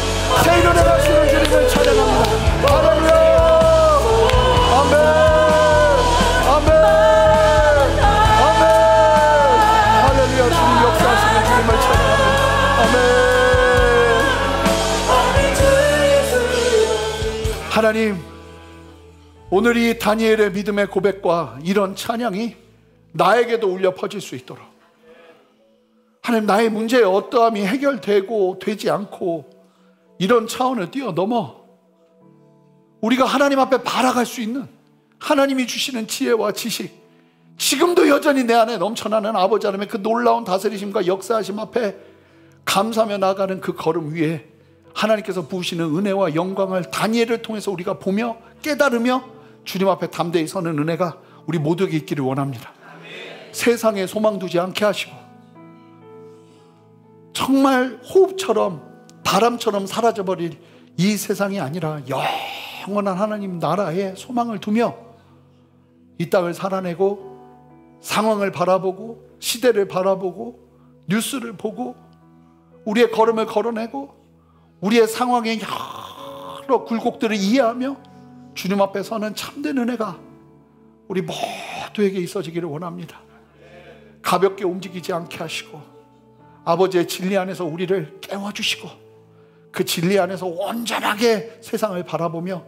B: 새 일을 행하시는 주님을 찬양합니다. 할렐루야. 아멘. 아멘. 아멘. 할렐루야. 주님 역사하시는 주님을 찬양합니다. 아멘. 하나님, 오늘 이 다니엘의 믿음의 고백과 이런 찬양이 나에게도 울려 퍼질 수 있도록, 하나님, 나의 문제의 어떠함이 해결되고 되지 않고 이런 차원을 뛰어넘어 우리가 하나님 앞에 바라갈 수 있는 하나님이 주시는 지혜와 지식, 지금도 여전히 내 안에 넘쳐나는 아버지 하나님의 그 놀라운 다스리심과 역사하심 앞에 감사하며 나아가는 그 걸음 위에 하나님께서 부으시는 은혜와 영광을 다니엘을 통해서 우리가 보며 깨달으며 주님 앞에 담대히 서는 은혜가 우리 모두에게 있기를 원합니다. 아멘. 세상에 소망 두지 않게 하시고 정말 호흡처럼 바람처럼 사라져버릴 이 세상이 아니라 영원한 하나님 나라에 소망을 두며 이 땅을 살아내고 상황을 바라보고 시대를 바라보고 뉴스를 보고 우리의 걸음을 걸어내고 우리의 상황의 여러 굴곡들을 이해하며 주님 앞에 서는 참된 은혜가 우리 모두에게 있어지기를 원합니다. 가볍게 움직이지 않게 하시고 아버지의 진리 안에서 우리를 깨워주시고 그 진리 안에서 온전하게 세상을 바라보며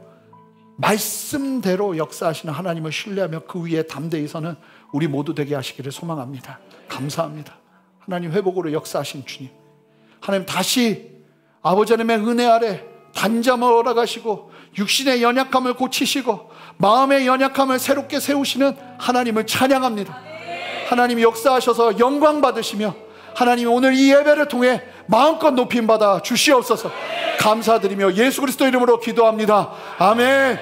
B: 말씀대로 역사하시는 하나님을 신뢰하며 그 위에 담대히 서는 우리 모두 되게 하시기를 소망합니다. 감사합니다. 하나님, 회복으로 역사하신 주님, 하나님 다시 아버지 하나님의 은혜 아래 단잠을 허락하시고 육신의 연약함을 고치시고 마음의 연약함을 새롭게 세우시는 하나님을 찬양합니다. 하나님이 역사하셔서 영광 받으시며 하나님이 오늘 이 예배를 통해 마음껏 높임 받아 주시옵소서. 감사드리며 예수 그리스도 이름으로 기도합니다. 아멘.